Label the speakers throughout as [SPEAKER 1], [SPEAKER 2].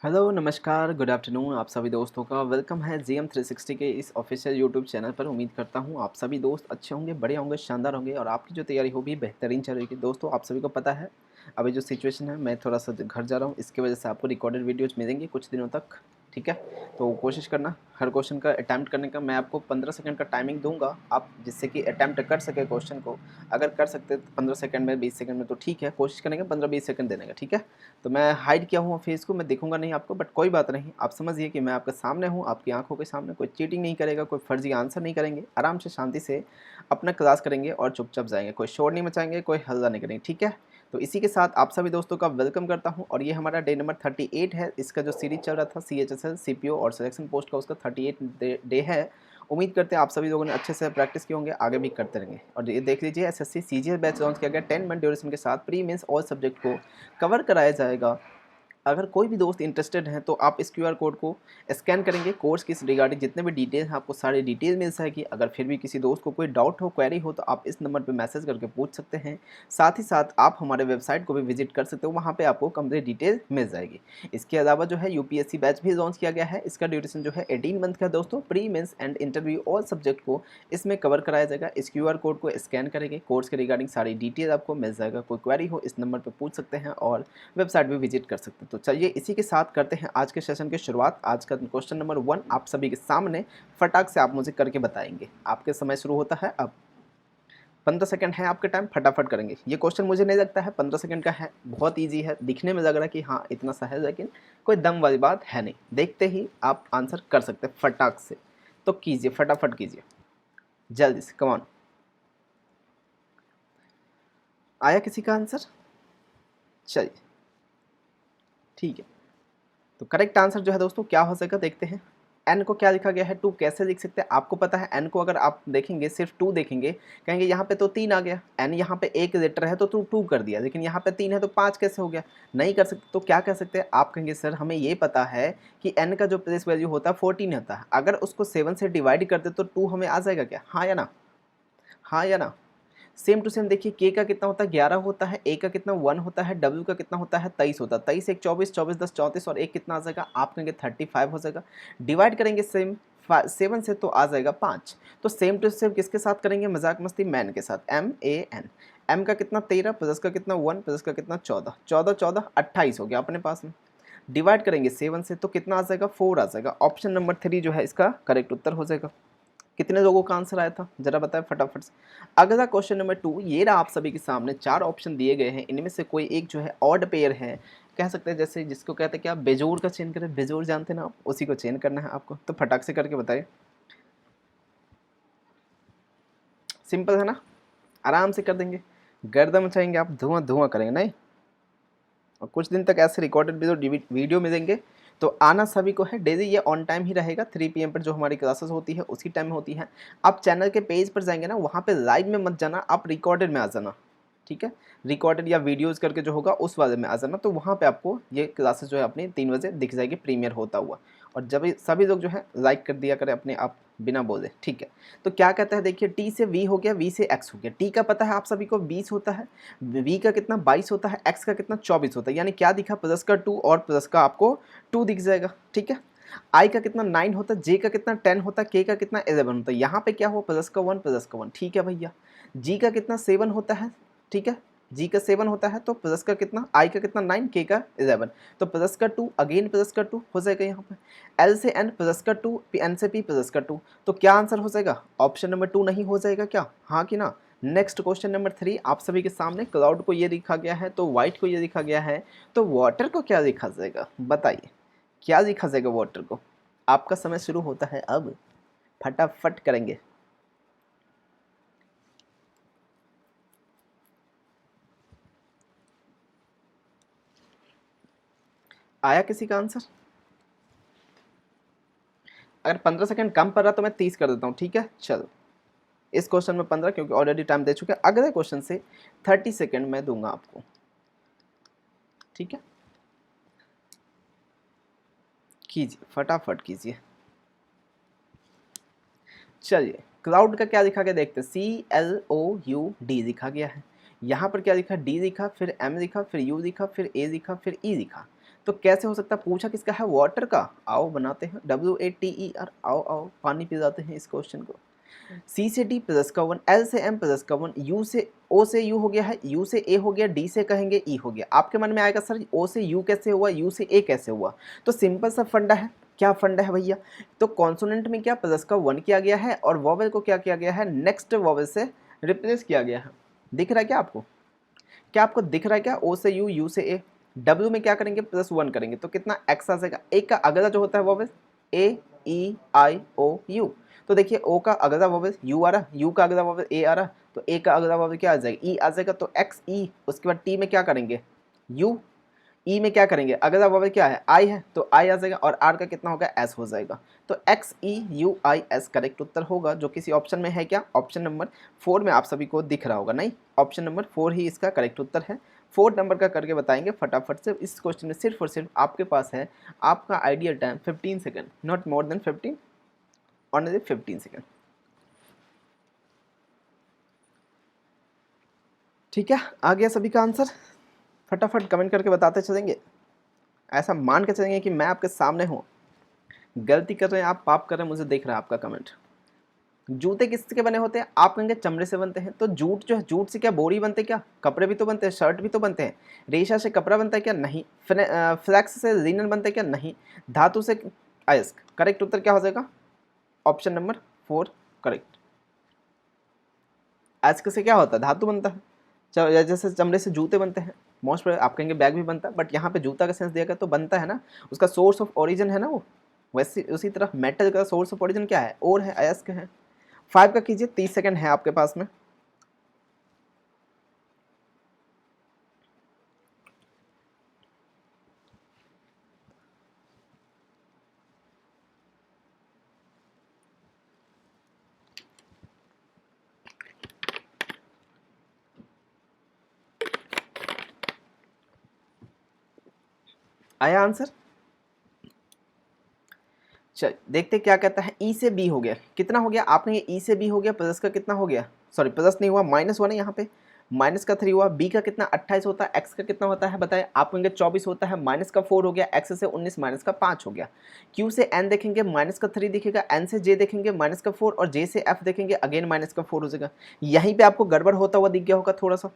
[SPEAKER 1] Hello, नमस्कार, good afternoon आप सभी दोस्तों का वेलकम है जीएम 360 के इस ऑफिशियल यूट्यूब चैनल पर। उम्मीद करता हूँ आप सभी दोस्त अच्छे होंगे, बढ़िया होंगे, शानदार होंगे और आपकी जो तैयारी होगी बेहतरीन चल रही है। दोस्तों आप सभी को पता है अभी जो सिचुएशन है, मैं थोड़ा-सा घर जा रहा हूँ, इसकी वजह से आपको रिकॉर्डेड वीडियोज़ मिलेंगी कुछ दिनों तक, ठीक है? तो कोशिश करना हर क्वेश्चन का अटेम्प्ट करने का। मैं आपको 15 सेकंड का टाइमिंग दूँगा, आप जिससे कि अटेम्प्ट कर सकें क्वेश्चन को। अगर कर सकते हैं 15 सेकंड में, 20 सेकंड में तो ठीक है, कोशिश करेंगे 15-20 सेकंड देने का, ठीक है? तो मैं हाइड किया हुआ फेस को मैं दिखूंगा नहीं आपको, बट कोई बात नहीं, आप समझिए कि मैं आपके सामने हूँ, आपकी आंखों के सामने। कोई चीटिंग नहीं करेगा, कोई फर्जी आंसर नहीं करेंगे, आराम से शांति से अपना क्लास करेंगे और चुपचाप जाएंगे। कोई शोर नहीं मचाएंगे, कोई हल्ला नहीं करेंगे, ठीक है? तो इसी के साथ आप सभी दोस्तों का वेलकम करता हूं और ये हमारा डे नंबर 38 है। इसका जो सीरीज चल रहा था CHSL CPO और सिलेक्शन पोस्ट का, उसका 38 डे है। उम्मीद करते हैं आप सभी लोगों ने अच्छे से प्रैक्टिस की होंगे, आगे भी करते रहेंगे। और ये देख लीजिए, SSC CGL बैच लॉन्च किया गया 10 मंथ ड्यूरेशन के साथ। प्री मेंस ऑल सब्जेक्ट को कवर कराया जाएगा। अगर कोई भी दोस्त इंटरेस्टेड हैं तो आप इस क्यूआर कोड को स्कैन करेंगे, कोर्स की रिगार्डिंग जितने भी डिटेल हैं आपको सारी डिटेल मिल जाएगी। अगर फिर भी किसी दोस्त को कोई डाउट हो, क्वेरी हो, तो आप इस नंबर पे मैसेज करके पूछ सकते हैं। साथ ही साथ आप हमारे वेबसाइट को भी विजिट कर सकते हो, वहाँ पे आपको कंप्लीट डिटेल मिल जाएगी। इसके अलावा जो है यूपीएससी बैच भी लॉन्च किया गया है। इसका ड्यूरेशन जो है 18 मंथ का है दोस्तों। Pre mains and interview all subject को इसमें कवर कराया जाएगा। इस क्यूआर कोड को स्कैन करेंगे, कोर्स के रिगार्डिंग सारी डिटेल आपको मिल जाएगा। कोई क्वेरी हो इस नंबर पर पूछ सकते हैं और वेबसाइट भी विजिट कर सकते हैं। तो चलिए इसी के साथ करते हैं आज के सेशन की शुरुआत। आज का क्वेश्चन नंबर 1 आप सभी के सामने फटाक से आप मुझे करके बताएंगे। आपके समय शुरू होता है अब। 15 सेकंड है आपके टाइम, फटाफट करेंगे। ये क्वेश्चन मुझे नहीं लगता है 15 सेकंड का है, बहुत ईजी है। दिखने में लग रहा है कि हाँ इतना सहज, लेकिन कोई दम वाली बात है नहीं। देखते ही आप आंसर कर सकते हैं फटाक से। तो कीजिए, फटाफट कीजिए, जल्दी से, कम ऑन। आया किसी का आंसर? चलिए ठीक है। तो करेक्ट आंसर जो है दोस्तों क्या हो सकता देखते हैं। एन को क्या लिखा गया है? 2 कैसे लिख सकते हैं? आपको पता है एन को अगर आप देखेंगे, सिर्फ 2 देखेंगे, कहेंगे यहाँ पे तो 3 आ गया। एन यहाँ पे एक लेटर है तो 2 कर दिया, लेकिन यहाँ पे 3 है तो 5 कैसे हो गया? नहीं कर सकते। तो क्या कह सकते हैं? आप कहेंगे सर हमें ये पता है कि एन का जो प्लेस वैल्यू होता है 14 होता है। अगर उसको 7 से डिवाइड कर दे तो 2 हमें आ जाएगा क्या? हाँ या ना? हाँ या ना? सेम टू सेम देखिए, के का कितना होता है? 11 होता है। ए का कितना? 1 होता है। डब्ल्यू का कितना होता है? 23 होता है। 23 एक 24, 24 10 34 और एक कितना आ जाएगा? आप कहेंगे 35 हो जाएगा। डिवाइड करेंगे सेम 7 से तो आ जाएगा 5। तो सेम टू सेम किसके साथ करेंगे? मजाक मस्ती मैन के साथ, MAN। एम का कितना? 13 प्लस का कितना? 1 प्लस का कितना? 14। 14 14 28 हो गया अपने पास में। डिवाइड करेंगे 7 से तो कितना आ जाएगा? 4 आ जाएगा। ऑप्शन नंबर 3 जो है इसका करेक्ट उत्तर हो जाएगा। कितने लोगों का आंसर आया था जरा बताएं फटाफट से। अगला क्वेश्चन नंबर 2, ये रहा आप सभी के सामने। 4 ऑप्शन दिए गए हैं, इनमें से कोई एक जो है ऑड पेयर है। कह सकते हैं जैसे जिसको कहते हैं क्या, बेजोड़ का चयन करें। बेजोड़ जानते हैं ना आप, उसी को चयन करना है आपको। तो फटाक से करके बताइए। सिंपल है ना, आराम से कर देंगे। गर्दन मचाएंगे आप, धुआं धुआं करेंगे नहीं। और कुछ दिन तक ऐसे रिकॉर्डेड वीडियो मिलेंगे। तो आना सभी को है डेली, ये ऑन टाइम ही रहेगा। 3 PM पर जो हमारी क्लासेस होती है उसी टाइम में होती है। आप चैनल के पेज पर जाएंगे ना, वहाँ पे लाइव में मत जाना, आप रिकॉर्डेड में आ जाना, ठीक है? रिकॉर्डेड या वीडियोज़ करके जो होगा उस वाले में आ जाना। तो वहाँ पे आपको ये क्लासेस जो है अपनी 3 बजे दिख जाएगी प्रीमियर होता हुआ। और जब सभी लोग जो है लाइक कर दिया करें अपने आप, बिना बोले, ठीक है? तो क्या कहता है देखिए, टी से वी हो गया, वी से एक्स हो गया। टी का पता है आप सभी को 20 होता है, वी का कितना 22 होता है, एक्स का कितना 24 होता है। यानी क्या दिखा? प्लस का 2 और प्लस का आपको 2 दिख जाएगा, ठीक है? आई का कितना 9 होता है, जे का कितना 10 होता है, के का कितना 11 होता है। यहाँ पे क्या हो? प्लस का 1 प्लस का 1, ठीक है भैया। जी का कितना 7 होता है, ठीक है? जी का 7 होता है तो प्लस का कितना? आई का कितना 9, के का 11, तो प्लस का 2, अगेन प्लस का 2 हो जाएगा यहाँ पे। एल से एन प्लस का 2, एन से पी प्लस का 2। तो क्या आंसर हो जाएगा? ऑप्शन नंबर 2 नहीं हो जाएगा क्या? हाँ कि ना? नेक्स्ट क्वेश्चन नंबर 3 आप सभी के सामने। क्लाउड को ये लिखा गया है, तो व्हाइट को ये लिखा गया है, तो वाटर को क्या लिखा जाएगा? बताइए क्या लिखा जाएगा वाटर को? आपका समय शुरू होता है अब, फटाफट करेंगे। आया किसी का आंसर? अगर 15 सेकंड कम पड़ रहा तो मैं 30 कर देता हूँ, ठीक है? चलो, इस क्वेश्चन में 15 क्योंकि ऑलरेडी टाइम दे चुके हैं। अगले क्वेश्चन से 30 सेकंड मैं दूंगा आपको, ठीक है? कीजिए, फटाफट कीजिए। चलिए, क्लाउड का क्या लिखा गया देखते हैं। CLOUD लिखा गया है। यहाँ पर क्या लिखा? डी लिखा, फिर एम लिखा, फिर यू लिखा, फिर ए लिखा, फिर ई लिखा। तो कैसे हो सकता है, पूछा किसका है, वाटर का। आओ बनाते हैं, WATER, आओ आओ पानी पी जाते हैं इस क्वेश्चन को। C से D प्लस का 1, L से M प्लस का 1, U से O से U हो गया है, U से A हो गया, D से कहेंगे E हो गया। आपके मन में आएगा सर O से U कैसे हुआ, U से A कैसे हुआ, तो सिंपल सा फंडा है। क्या फंडा है भैया, तो कॉन्सोनेंट में क्या प्लस का 1 किया गया है और वॉवेल को क्या किया गया है, नेक्स्ट वॉवेल से रिप्लेस किया गया है। दिख रहा है क्या आपको, क्या आपको दिख रहा है क्या, O से U, U से A, W में क्या करेंगे प्लस 1 करेंगे तो कितना X आ जाएगा। एक का अगला जो होता है वॉवेल AEIOU, तो देखिए O का अगला वॉवेल U आ रहा, U का अगला वॉवेल A आ रहा, तो A का अगला वॉवेल क्या आ जाएगा, E आ जाएगा। तो X E, उसके बाद T में क्या करेंगे U, E में क्या करेंगे, अगला वॉवेल क्या है I है, तो I आ जाएगा और R का कितना होगा S हो जाएगा। तो XEUIS करेक्ट उत्तर होगा, जो किसी ऑप्शन में है क्या, ऑप्शन नंबर 4 में आप सभी को दिख रहा होगा, नहीं ऑप्शन नंबर 4 ही इसका करेक्ट उत्तर है। 4 नंबर का करके बताएंगे फटाफट से। इस क्वेश्चन में सिर्फ और सिर्फ आपके पास है आपका ideal time 15 second, not more than 15, only 15 second. ठीक है, आ गया सभी का आंसर, फटाफट कमेंट करके बताते चलेंगे, ऐसा मान के चलेंगे कि मैं आपके सामने हूँ। गलती कर रहे हैं आप, पाप कर रहे हैं, मुझे देख रहा है आपका कमेंट। जूते किसके बने होते हैं, आप कहेंगे चमड़े से बनते हैं, तो जूट जो है, जूट से क्या बोरी बनते हैं क्या, कपड़े भी तो बनते हैं, शर्ट भी तो बनते हैं। रेशा से कपड़ा बनता है क्या, नहीं। फ्लैक्स से लिनन बनता है क्या, नहीं। धातु से अयस्क, करेक्ट उत्तर क्या हो जाएगा, ऑप्शन नंबर 4 करेक्ट। अयस्क से क्या होता है, धातु बनता है, जैसे चमड़े से जूते बनते हैं, मोस्ट आप कहेंगे बैग भी बनता है, बट यहाँ पे जूता का सेंस दिया गया तो बनता है ना, उसका सोर्स ऑफ ओरिजिन है ना वो। वैसे उसी तरह मेटल का सोर्स ऑफ ओरिजिन क्या है, और है, अयस्क है। 5 का कीजिए, 30 सेकंड है आपके पास में। आया आंसर, चल देखते क्या कहता है। ई से बी हो गया, कितना हो गया आपने, ये ई से बी हो गया, प्लस का कितना हो गया, सॉरी प्लस नहीं हुआ, माइनस हुआ ना यहाँ पे, माइनस का 3 हुआ। बी का कितना 28 होता है, एक्स का कितना होता है बताए, आप कहेंगे 24 होता है, माइनस का 4 हो गया, एक्स से 19 माइनस का 5 हो गया। क्यू से एन देखेंगे माइनस का 3 दिखेगा, एन से जे देखेंगे माइनस का 4 और जे से एफ देखेंगे अगेन माइनस का 4 हो जाएगा। यहीं पे आपको गड़बड़ होता हुआ दिख गया होगा थोड़ा सा।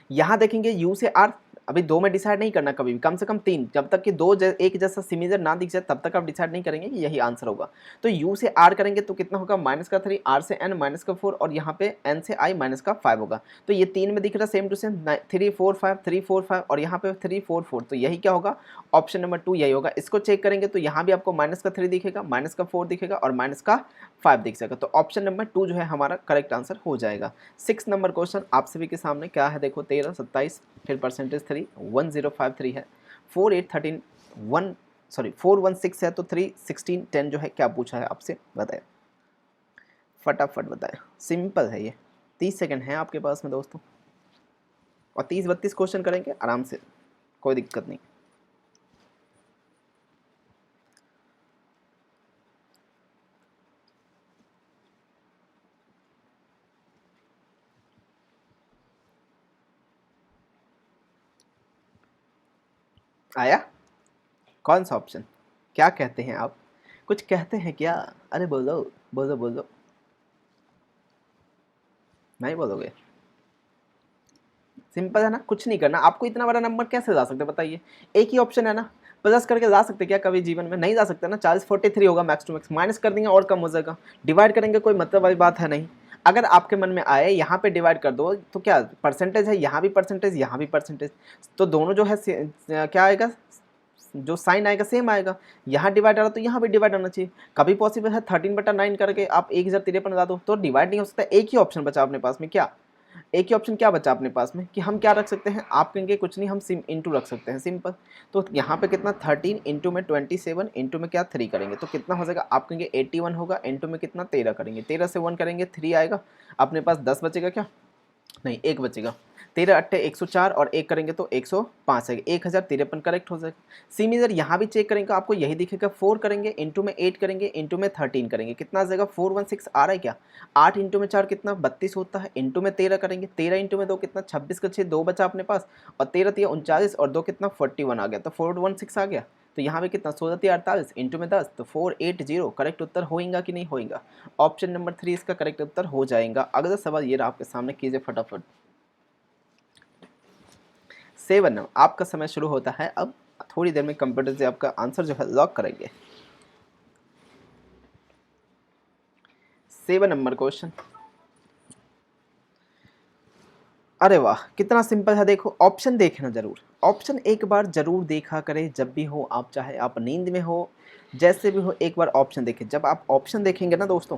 [SPEAKER 1] यहाँ देखेंगे यू से आर, अभी 2 में डिसाइड नहीं करना कभी भी, कम से कम 3, जब तक कि 2 एक जैसा सिमिलर ना दिख जाए तब तक आप डिसाइड नहीं करेंगे कि यही आंसर होगा। तो यू से आर करेंगे तो कितना होगा, माइनस का 3, आर से एन माइनस का 4 और यहाँ पे एन से आई माइनस का 5 होगा। तो ये 3 में दिख रहा सेम टू सेम, 3 4 5 3 4 5 और यहाँ पे 3 4 4, तो यही क्या होगा, ऑप्शन नंबर 2 यही होगा। इसको चेक करेंगे तो यहाँ भी आपको माइनस का 3 दिखेगा, माइनस का 4 दिखेगा और माइनस का 5 दिख जाएगा। तो ऑप्शन नंबर 2 जो है हमारा करेक्ट आंसर हो जाएगा। 6 नंबर क्वेश्चन आप सभी के सामने क्या है, देखो 13 27 फिर परसेंटेज 3 1053 है, 4 8 13 1 सॉरी 416 है, तो 3 16 10 जो है क्या पूछा है आपसे बताया, फटाफट बताया। सिंपल है ये, 30 सेकंड है आपके पास में दोस्तों, और 30-32 क्वेश्चन करेंगे आराम से, कोई दिक्कत नहीं। आया, कौन सा ऑप्शन, क्या कहते हैं आप, कुछ कहते हैं क्या, अरे बोलो बोलो बोलो, नहीं बोलोगे, सिंपल है ना, कुछ नहीं करना आपको। इतना बड़ा नंबर कैसे जा सकते बताइए, एक ही ऑप्शन है ना, प्लस करके जा सकते क्या कभी जीवन में, नहीं जा सकते ना। 40 43 होगा मैक्स टू मैक्स, माइनस कर देंगे और कम हो जाएगा, डिवाइड करेंगे कोई मतलब वाली बात है नहीं। अगर आपके मन में आए यहाँ पे डिवाइड कर दो तो क्या परसेंटेज है, यहाँ भी परसेंटेज यहाँ भी परसेंटेज, तो दोनों जो है क्या आएगा, जो साइन आएगा सेम आएगा। यहाँ डिवाइड आ रहा तो यहाँ भी डिवाइड आना चाहिए। कभी पॉसिबल है 13/9 करके आप 1053 लगा दो, तो डिवाइड नहीं हो सकता। एक ही ऑप्शन बचा अपने पास में, क्या एक ही ऑप्शन क्या बचा अपने पास में, कि हम क्या रख सकते हैं, आप कहेंगे कुछ नहीं, हम इंटू रख सकते हैं, सिंपल। तो यहाँ पे कितना 13 इंटू में 27 इंटू में क्या 3 करेंगे तो कितना हो जाएगा, आप कहेंगे 81 होगा, इंटू में कितना 13 करेंगे, 13 से 1 करेंगे 3 आएगा, अपने पास 10 बचेगा क्या, नहीं, एक बचेगा। 13 अट्ठे 104 और एक करेंगे तो 105 आएगा, 1053 करेक्ट हो जाएगा। सिमिलर यहाँ भी चेक करेंगे आपको यही दिखेगा, 4 करेंगे इंटू में 8 करेंगे इंटू में 13 करेंगे, कितना आ जाएगा 416 आ रहा है क्या। 8 इंटू में 4 कितना 32 होता है, इंटू में 13 करेंगे, 13 इंटू में 2 कितना 26 का 6 2 बचा अपने पास, और 13 3 39 और 2 कितना 41 आ गया, तो 416 आ गया। तो यहाँ पे कितना 16 3 48 इंटू में 10 तो 480 करेक्ट उत्तर होएगा कि नहीं होएगा। ऑप्शन नंबर 3 इसका करेक्ट उत्तर हो जाएगा। अगला सवाल ये रहा आपके सामने, कीजिए फटाफट। 7 आपका समय शुरू होता है अब, थोड़ी देर में कंप्यूटर से आपका आंसर जो है लॉक करेंगे। 7 नंबर क्वेश्चन, अरे वाह कितना सिंपल है। देखो ऑप्शन देखना जरूर, ऑप्शन एक बार जरूर देखा करें जब भी हो आप, चाहे आप नींद में हो जैसे भी हो, एक बार ऑप्शन देखें। जब आप ऑप्शन देखेंगे ना दोस्तों,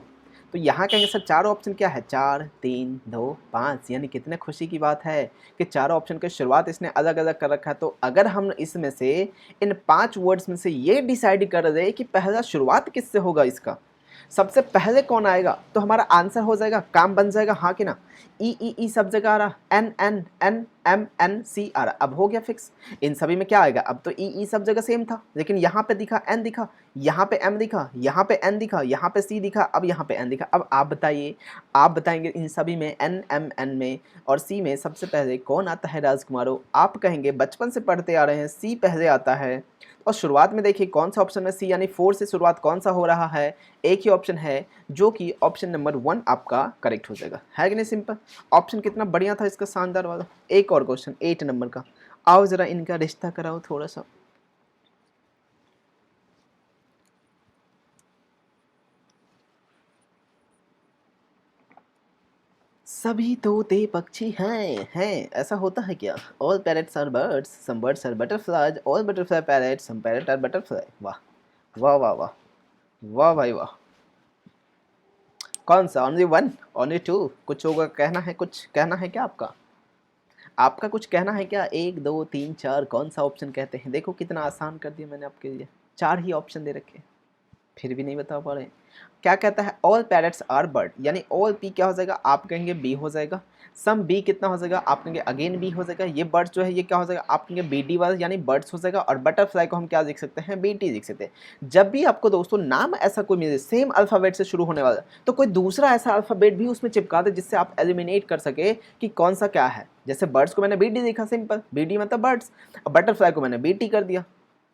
[SPEAKER 1] तो यहाँ कहेंगे सर चार ऑप्शन क्या है, 4 3 2 5, यानी कितने खुशी की बात है कि चारों ऑप्शन की शुरुआत इसने अलग अलग कर रखा है। तो अगर हम इसमें से इन 5 वर्ड्स में से ये डिसाइड कर दे कि पहला शुरुआत किससे होगा, इसका सबसे पहले कौन आएगा, तो हमारा आंसर हो जाएगा, काम बन जाएगा, हाँ कि ना। ई सब जगह आ रहा, N N N M N C आ रहा, अब हो गया फिक्स। इन सभी में क्या आएगा, अब तो ई सब जगह सेम था, लेकिन यहाँ पे दिखा एन दिखा, यहाँ पे एम दिखा, यहाँ पे एन दिखा, यहाँ पे सी दिखा, अब यहाँ पे एन दिखा। अब आप बताइए, आप बताएंगे इन सभी में एन एम एन में और सी में सबसे पहले कौन आता है राजकुमारों। आप कहेंगे बचपन से पढ़ते आ रहे हैं सी पहले आता है। और शुरुआत में देखिए कौन सा ऑप्शन में सी यानी 4 से शुरुआत कौन सा हो रहा है, एक ही ऑप्शन है जो कि ऑप्शन नंबर 1 आपका करेक्ट हो जाएगा, है कि नहीं सिंपल। ऑप्शन कितना बढ़िया था इसका, शानदार वाला। एक और क्वेश्चन 8 नंबर का, आओ जरा इनका रिश्ता कराओ थोड़ा सा। सभी तोते पक्षी हैं ऐसा होता है क्या। All parrots are birds, some birds are butterflies, all butterfly parrots, some parrot are butterfly. वाह वाह वाह वाह वाह भाई वाह। कौन सा, ओनली 1 ओनली 2, कुछ होगा कहना है, कुछ कहना है क्या आपका, आपका कुछ कहना है क्या। 1 2 3 4 कौन सा ऑप्शन कहते हैं। देखो कितना आसान कर दिया मैंने आपके लिए, 4 ही ऑप्शन दे रखे, फिर भी नहीं बता पा रहे। क्या कहता है, ऑल पैरेट्स आर बर्ड, यानी ऑल पी क्या हो जाएगा, आप कहेंगे बी हो जाएगा। सम बी कितना हो जाएगा, आप कहेंगे अगेन बी हो जाएगा। ये बर्ड्स जो है ये क्या हो जाएगा, आप कहेंगे बी डी वाला यानी बर्ड्स हो जाएगा। और बटरफ्लाई को हम क्या लिख सकते हैं, बी टी लिख सकते हैं। जब भी आपको दोस्तों नाम ऐसा कोई मिले सेम अल्फ़ाबेट से शुरू होने वाला, तो कोई दूसरा ऐसा अल्फ़ाबेट भी उसमें चिपका दे जिससे आप एलिमिनेट कर सके कि कौन सा क्या है। जैसे बर्ड्स को मैंने बी डी लिखा, सिंपल बी डी मतलब बर्ड्स, और बटरफ्लाई को मैंने बी टी कर दिया।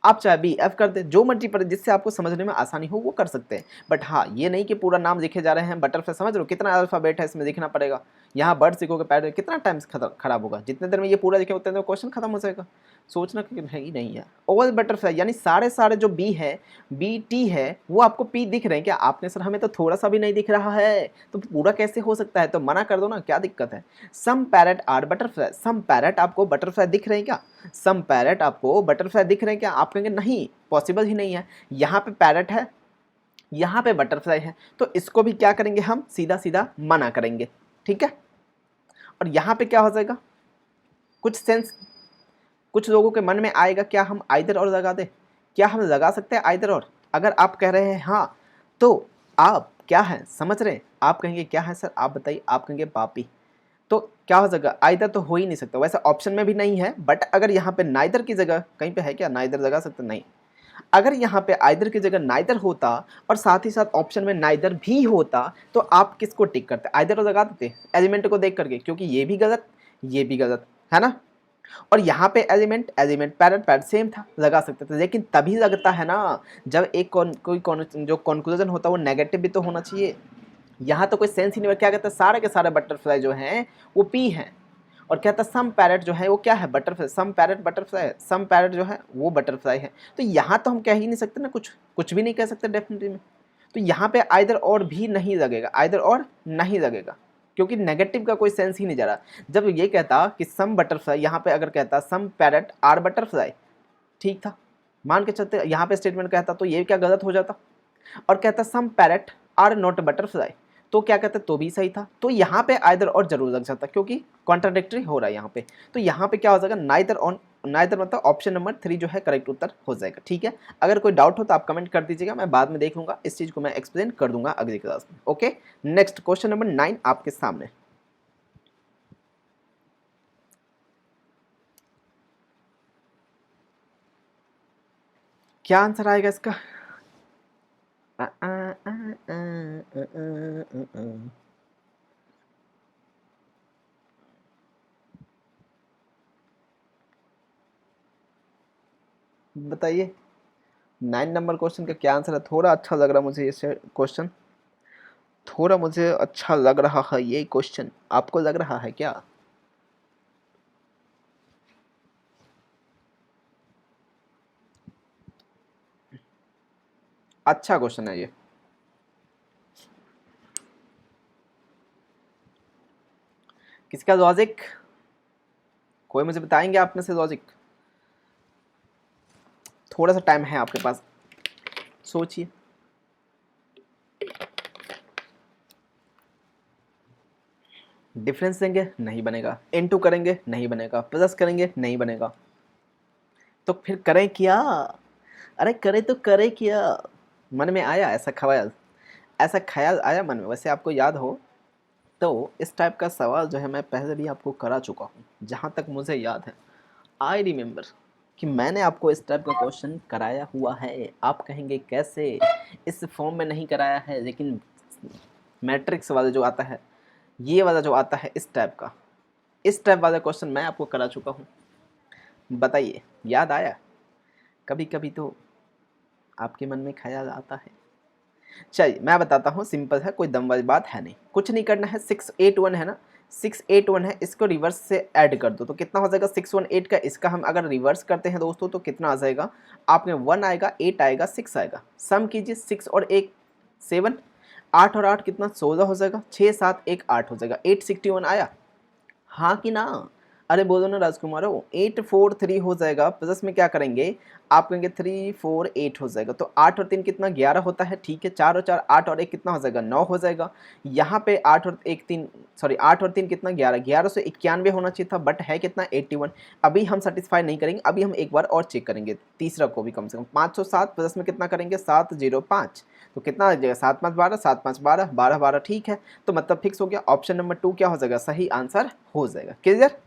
[SPEAKER 1] आप चाहे बी एफ कर दे, जो मर्जी पर जिससे आपको समझने में आसानी हो वो कर सकते हैं। बट हाँ ये नहीं कि पूरा नाम लिखे जा रहे हैं। बटरफ्लाई समझ लो कितना अल्फाबेट है इसमें लिखना पड़ेगा। यहाँ बर्ड सीखोगे पैड कितना टाइम खराब होगा, जितने देर में ये पूरा लिखे उतने देर में क्वेश्चन खत्म हो जाएगा। सोचना कि है ही नहीं है। ऑल बटरफ्लाई यानी सारे सारे जो बी है, बी टी है, वो आपको पी दिख रहे हैं क्या। आपने सर हमें तो थोड़ा सा भी नहीं दिख रहा है, तो पूरा कैसे हो सकता है, तो मना कर दो ना, क्या दिक्कत है। Some parrot are butterfly, some parrot आपको बटरफ्लाई दिख रहे हैं क्या, सम पैरेट आपको बटरफ्लाई दिख रहे हैं क्या। आप कहेंगे नहीं पॉसिबल ही नहीं है, यहाँ पे पैरेट है यहाँ पे बटरफ्लाई है, तो इसको भी क्या करेंगे हम सीधा सीधा मना करेंगे, ठीक है। और यहाँ पे क्या हो जाएगा, कुछ सेंस कुछ लोगों के मन में आएगा, क्या हम आइदर और लगा दें, क्या हम लगा सकते हैं आइदर और। अगर आप कह रहे हैं हाँ, तो आप क्या है समझ रहे हैं, आप कहेंगे क्या है सर आप बताइए, आप कहेंगे पापी, तो क्या हो जाएगा, आइदर तो हो ही नहीं सकता। वैसे ऑप्शन में भी नहीं है, बट अगर यहाँ पे नाइदर की जगह कहीं पे है क्या, नाइदर लगा सकते नहीं। अगर यहाँ पे आइदर की जगह नाइदर होता और साथ ही साथ ऑप्शन में नाइदर भी होता, तो आप किसको टिक करते, आइदर लगा देते एलिमेंट को देख करके, क्योंकि ये भी गलत ये भी गलत है ना। और यहाँ पे element element parrot parrot same था, लगा सकते थे। लेकिन तभी लगता है ना जब एक जो कंक्लूजन होता है वो नेगेटिव भी तो होना चाहिए। यहाँ तो कोई सेंस ही नहीं। क्या कहता है, सारे के सारे बटरफ्लाई जो हैं वो पी हैं, और कहता है सम पैरेट जो है वो क्या है, बटरफ्लाई। सम पैरेट बटरफ्लाई है, सम पैरेट जो है वो बटरफ्लाई है। तो यहाँ तो हम कह ही नहीं सकते ना, कुछ भी नहीं कह सकते डेफिनेटली में। तो यहाँ पे आइदर और भी नहीं लगेगा, आइदर और नहीं लगेगा, क्योंकि नेगेटिव का कोई सेंस ही नहीं जा रहा। जब ये कहता कि सम बटरफ्लाई, यहाँ पे अगर कहता सम पैरेट आर बटरफ्लाई, ठीक था, मान के चलते यहाँ पे स्टेटमेंट कहता तो ये क्या गलत हो जाता। और कहता सम पैरेट आर नॉट बटरफ्लाई, तो क्या कहते तो भी सही था। तो यहाँ पे आइदर और जरूर लग जाता, क्योंकि कॉन्ट्राडिक्टरी हो रहा है यहाँ पे। तो यहाँ पे क्या हो जाएगा, नाइदर ऑन, नाइदर मतलब ऑप्शन नंबर 3 जो है करेक्ट उत्तर हो जाएगा, ठीक है। अगर कोई डाउट हो तो आप कमेंट कर दीजिएगा, मैं बाद में देख लूंगा, इस चीज़ को मैं एक्सप्लेन कर दूंगा अगली क्लास में। ओके, नेक्स्ट क्वेश्चन नंबर 9 आपके सामने। क्या आंसर आएगा इसका? बताइए 9 नंबर क्वेश्चन का क्या आंसर है? थोड़ा अच्छा लग रहा मुझे ये क्वेश्चन, थोड़ा मुझे अच्छा लग रहा है ये क्वेश्चन। आपको लग रहा है क्या? अच्छा क्वेश्चन है ये। किसका लॉजिक? कोई मुझे बताएंगे आप में से लॉजिक? थोड़ा सा टाइम है आपके पास, सोचिए। डिफरेंस देंगे नहीं बनेगा, इनटू करेंगे नहीं बनेगा, प्लस करेंगे नहीं बनेगा, तो फिर करें क्या? अरे करें तो करें क्या? मन में आया ऐसा ख्याल? ऐसा ख्याल आया मन में? वैसे आपको याद हो तो इस टाइप का सवाल जो है मैं पहले भी आपको करा चुका हूँ, जहाँ तक मुझे याद है। आई रिमेम्बर कि मैंने आपको इस टाइप का क्वेश्चन कराया हुआ है। आप कहेंगे कैसे, इस फॉर्म में नहीं कराया है, लेकिन मैट्रिक्स वाला जो आता है, ये वाला जो आता है इस टाइप का, इस टाइप वाला क्वेश्चन मैं आपको करा चुका हूँ। बताइए याद आया? कभी कभी तो आपके मन में ख्याल आता है। चलिए मैं बताता हूँ, सिंपल है, कोई दम वाली बात है नहीं, कुछ नहीं करना है। 681 है ना, 681 है, इसको रिवर्स से ऐड कर दो तो कितना हो जाएगा? 618 का इसका हम अगर रिवर्स करते हैं दोस्तों तो कितना आ जाएगा? आप में 1 आएगा, 8 आएगा, 6 आएगा। सम कीजिए, 6 और 1 7, 8 और 8 कितना? 16 हो जाएगा। 6 7 1 8 हो जाएगा। 861 आया? हाँ कि ना? अरे बोलो ना राजकुमार हो। 843 हो जाएगा, प्लस में क्या करेंगे आप? कहेंगे 348 हो जाएगा। तो 8 और 3 कितना? 11 होता है, ठीक है। 4 और 4 8 और 1 कितना हो जाएगा? 9 हो जाएगा। यहाँ पे 8 और 1 3 सॉरी 8 और 3 कितना? 11। 11 से 91 होना चाहिए था, बट है कितना? 81। अभी हम सेटिस्फाई नहीं करेंगे, अभी हम एक बार और चेक करेंगे, तीसरा को भी कम से कम। 507 प्लस में कितना करेंगे? 705, तो कितना आ जाएगा? 7 5 12, 7 5 12, 12 12, ठीक है। तो मतलब फिक्स हो गया, ऑप्शन नंबर 2 क्या हो जाएगा? सही आंसर हो जाएगा। क्लियर?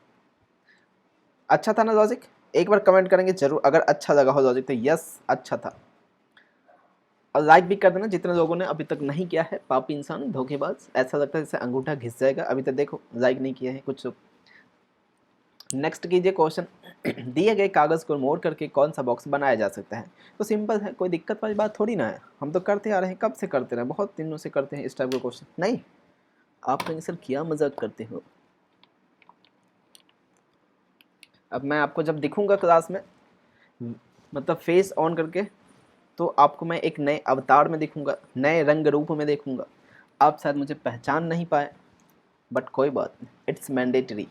[SPEAKER 1] अच्छा था ना लॉजिक? एक बार कमेंट करेंगे जरूर अगर अच्छा लगा हो लॉजिक तो यस अच्छा था, और लाइक भी कर देना जितने लोगों ने अभी तक नहीं किया है। पापी इंसान, धोखेबाज, ऐसा लगता है जैसे अंगूठा घिस जाएगा। अभी तक देखो लाइक नहीं किया है कुछ। नेक्स्ट कीजिए क्वेश्चन। दिए गए कागज़ को मोड़ करके कौन सा बॉक्स बनाया जा सकता है? तो सिंपल है, कोई दिक्कत वाली बात थोड़ी ना है, हम तो करते आ रहे हैं, कब से करते रहे, बहुत दिनों से करते हैं इस टाइप का क्वेश्चन। नहीं, आप कहेंगे सर क्या मजाक करते हो। अब मैं आपको जब दिखूंगा क्लास में, मतलब फेस ऑन करके, तो आपको मैं एक नए अवतार में दिखूंगा, नए रंग रूप में देखूंगा। आप शायद मुझे पहचान नहीं पाए, बट कोई बात नहीं, इट्स मैंडेटरी।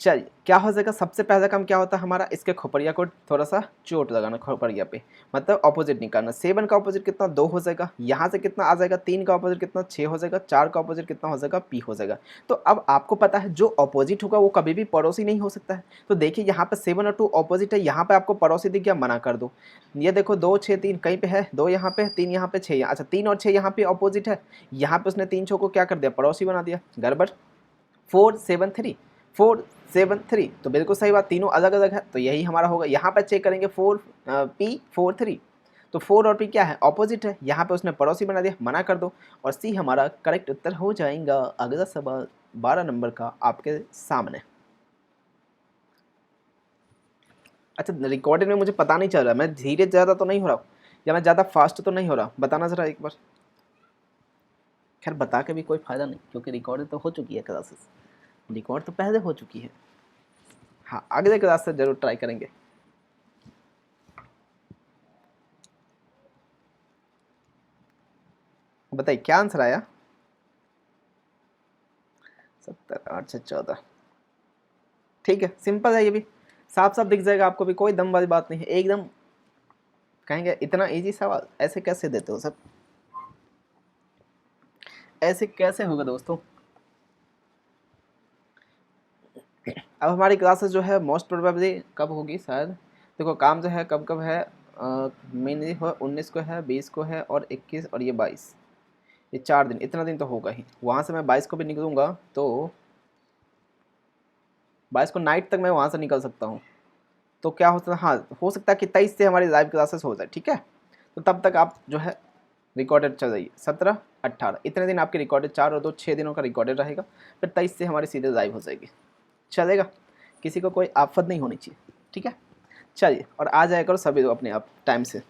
[SPEAKER 1] चलिए क्या हो जाएगा? सबसे पहला काम क्या होता है हमारा? इसके खोपड़िया को थोड़ा सा चोट लगाना खोपड़िया पे, मतलब ऑपोजिट निकालना। 7 का ऑपोजिट कितना? 2 हो जाएगा। यहाँ से कितना आ जाएगा? 3 का ऑपोजिट कितना? 6 हो जाएगा। 4 का ऑपोजिट कितना हो जाएगा? पी हो जाएगा। तो अब आपको पता है जो ऑपोजिट होगा वो कभी भी पड़ोसी नहीं हो सकता है। तो देखिए यहाँ पे 7 और 2 ऑपोजिट है, यहाँ पे आपको पड़ोसी दिख गया, मना कर दो। ये देखो 2 6 3 कहीं पे है, 2 यहाँ पे, 3 यहाँ पे, 6 अच्छा 3 और 6 यहाँ पे ऑपोजिट है, यहाँ पे उसने 3 6 को क्या कर दिया? पड़ोसी बना दिया। गड़बड़। 4 7 3, 4 7 3, तो बिल्कुल सही बात, तीनों अलग अलग है, तो यही हमारा होगा। यहाँ पर चेक करेंगे 4 पी 4 3, तो 4 और पी क्या है? ऑपोजिट है, यहाँ पे उसने पड़ोसी बना दिया, मना कर दो, और सी हमारा करेक्ट उत्तर हो जाएगा। अगला सवाल 12 नंबर का आपके सामने। अच्छा रिकॉर्डिंग में मुझे पता नहीं चल रहा, मैं धीरे ज़्यादा तो नहीं हो रहा हूँ, या मैं ज़्यादा फास्ट तो नहीं हो रहा? बताना ज़रा एक बार। खैर बता के भी कोई फ़ायदा नहीं, क्योंकि रिकॉर्डिंग तो हो चुकी है क्लासेस, रिकॉर्ड तो पहले हो चुकी है। हाँ अगले क्लास से ज़रूर ट्राई करेंगे। बताइए क्या आंसर आया? 70 8 से 14, ठीक है, सिंपल है, ये भी साफ साफ दिख जाएगा आपको भी, कोई दम वाली बात नहीं है एकदम। कहेंगे इतना इजी सवाल ऐसे कैसे देते हो सब, ऐसे कैसे होगा दोस्तों? अब हमारी क्लासेस जो है मोस्ट प्रोबेबली कब होगी शायद, देखो काम जो है कब कब है, मेनली हो 19 को है, 20 को है, और 21 और ये 22, ये 4 दिन, इतना दिन तो होगा ही। वहाँ से मैं 22 को भी निकलूँगा तो 22 को नाइट तक मैं वहाँ से निकल सकता हूँ, तो क्या होता है, हाँ हो सकता है कि 23 से हमारी लाइव क्लासेस हो जाए, ठीक है। तो तब तक आप जो है रिकॉर्डेड चल जाइए, 17 18 इतने दिन आपके रिकॉर्डेड, 4 और 2 6 दिनों का रिकॉर्डेड रहेगा, फिर 23 से हमारी सीधे लाइव हो जाएगी, चलेगा, किसी को कोई आफत नहीं होनी चाहिए, ठीक है। चलिए, और आ जाया करो सभी लोग अपने आप टाइम से।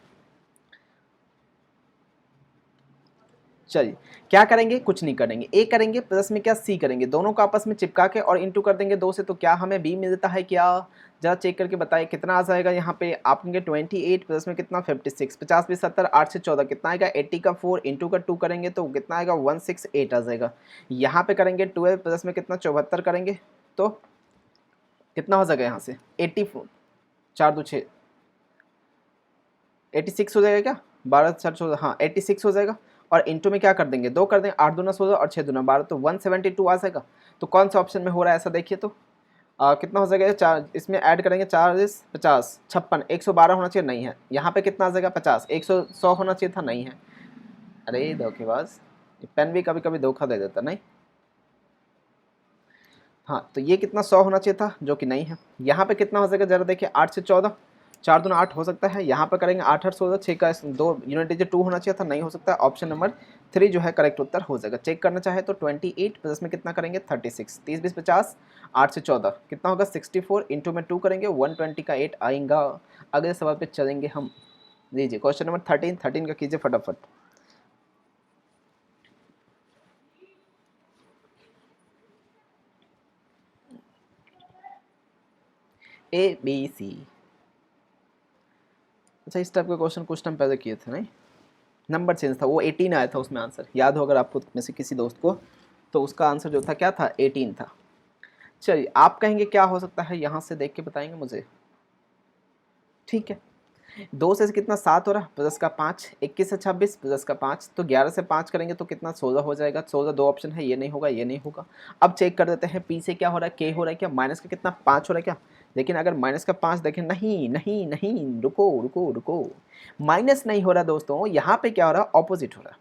[SPEAKER 1] चलिए, क्या करेंगे, कुछ नहीं करेंगे, ए करेंगे प्लस में क्या सी करेंगे, दोनों को आपस में चिपका के और इंटू कर देंगे 2 से, तो क्या हमें बी मिलता है क्या, जरा चेक करके बताइए कितना आ जाएगा। यहाँ पे आप कहेंगे 28 प्लस में कितना 56, 50 भी 70, 8 से 14 कितना आएगा 80 का 4 इंटू का 2 करेंगे तो कितना आएगा 168 आ जाएगा। यहाँ पे करेंगे 12 प्लस में कितना 74 करेंगे तो कितना हो जाएगा, यहाँ से 84, 4 2 6 86 हो जाएगा क्या, 12 4 14, हाँ 86 हो जाएगा। और इंटू में क्या कर देंगे 2 कर देंगे, 8 दूना 16 और 6 दूना 12, तो 172 आ जाएगा। तो कौन सा ऑप्शन में हो रहा है ऐसा देखिए, तो कितना हो जाएगा, चार इसमें ऐड करेंगे, 4 50 56, 112 होना चाहिए, नहीं है। यहाँ पे कितना आ जाएगा 50, 100 होना चाहिए था, नहीं है। अरे धोखेबाज, पेन भी कभी कभी धोखा दे देता, नहीं। हाँ तो ये कितना 100 होना चाहिए था, जो कि नहीं है। यहाँ पे कितना हो जाएगा जरा देखिए, 8 से 14, 4 दूना 8 हो सकता है। यहाँ पर करेंगे 8 8 16, 6 का 2 यूनिट डिजिट 2 होना चाहिए था, नहीं हो सकता। ऑप्शन नंबर 3 जो है करेक्ट उत्तर हो जाएगा। चेक करना चाहे तो 28 प्लस में कितना करेंगे 36, 30 20 50, 8 से 14 कितना होगा 64, इंटू में 2 करेंगे 120 का 8 आएगा। अगले सवाल पे चलेंगे हम। लीजिए क्वेश्चन नंबर 13 का कीजिए फटाफट। A B C. अच्छा, इस टाइप का क्वेश्चन कुछ टाइम पहले किए थे, नहीं नंबर चेंज था, वो 18 आया था उसमें आंसर, याद हो अगर आपको में से किसी दोस्त को, तो उसका आंसर जो था क्या था 18 था। चलिए, आप कहेंगे क्या हो सकता है, यहाँ से देख के बताएंगे मुझे, ठीक है। 2 से कितना 7 हो रहा, प्लस का 5, 21 से 26 प्लस का 5, तो 11 से 5 करेंगे तो कितना 16 हो जाएगा। 16 दो ऑप्शन है, ये नहीं होगा ये नहीं होगा। अब चेक कर देते हैं पी से क्या हो रहा है, के हो रहा है क्या, माइनस का कितना 5 हो रहा है क्या। लेकिन अगर माइनस का 5 देखें, नहीं नहीं नहीं, रुको रुको रुको, माइनस नहीं हो रहा दोस्तों, यहाँ पे क्या हो रहा है ऑपोजिट हो रहा है।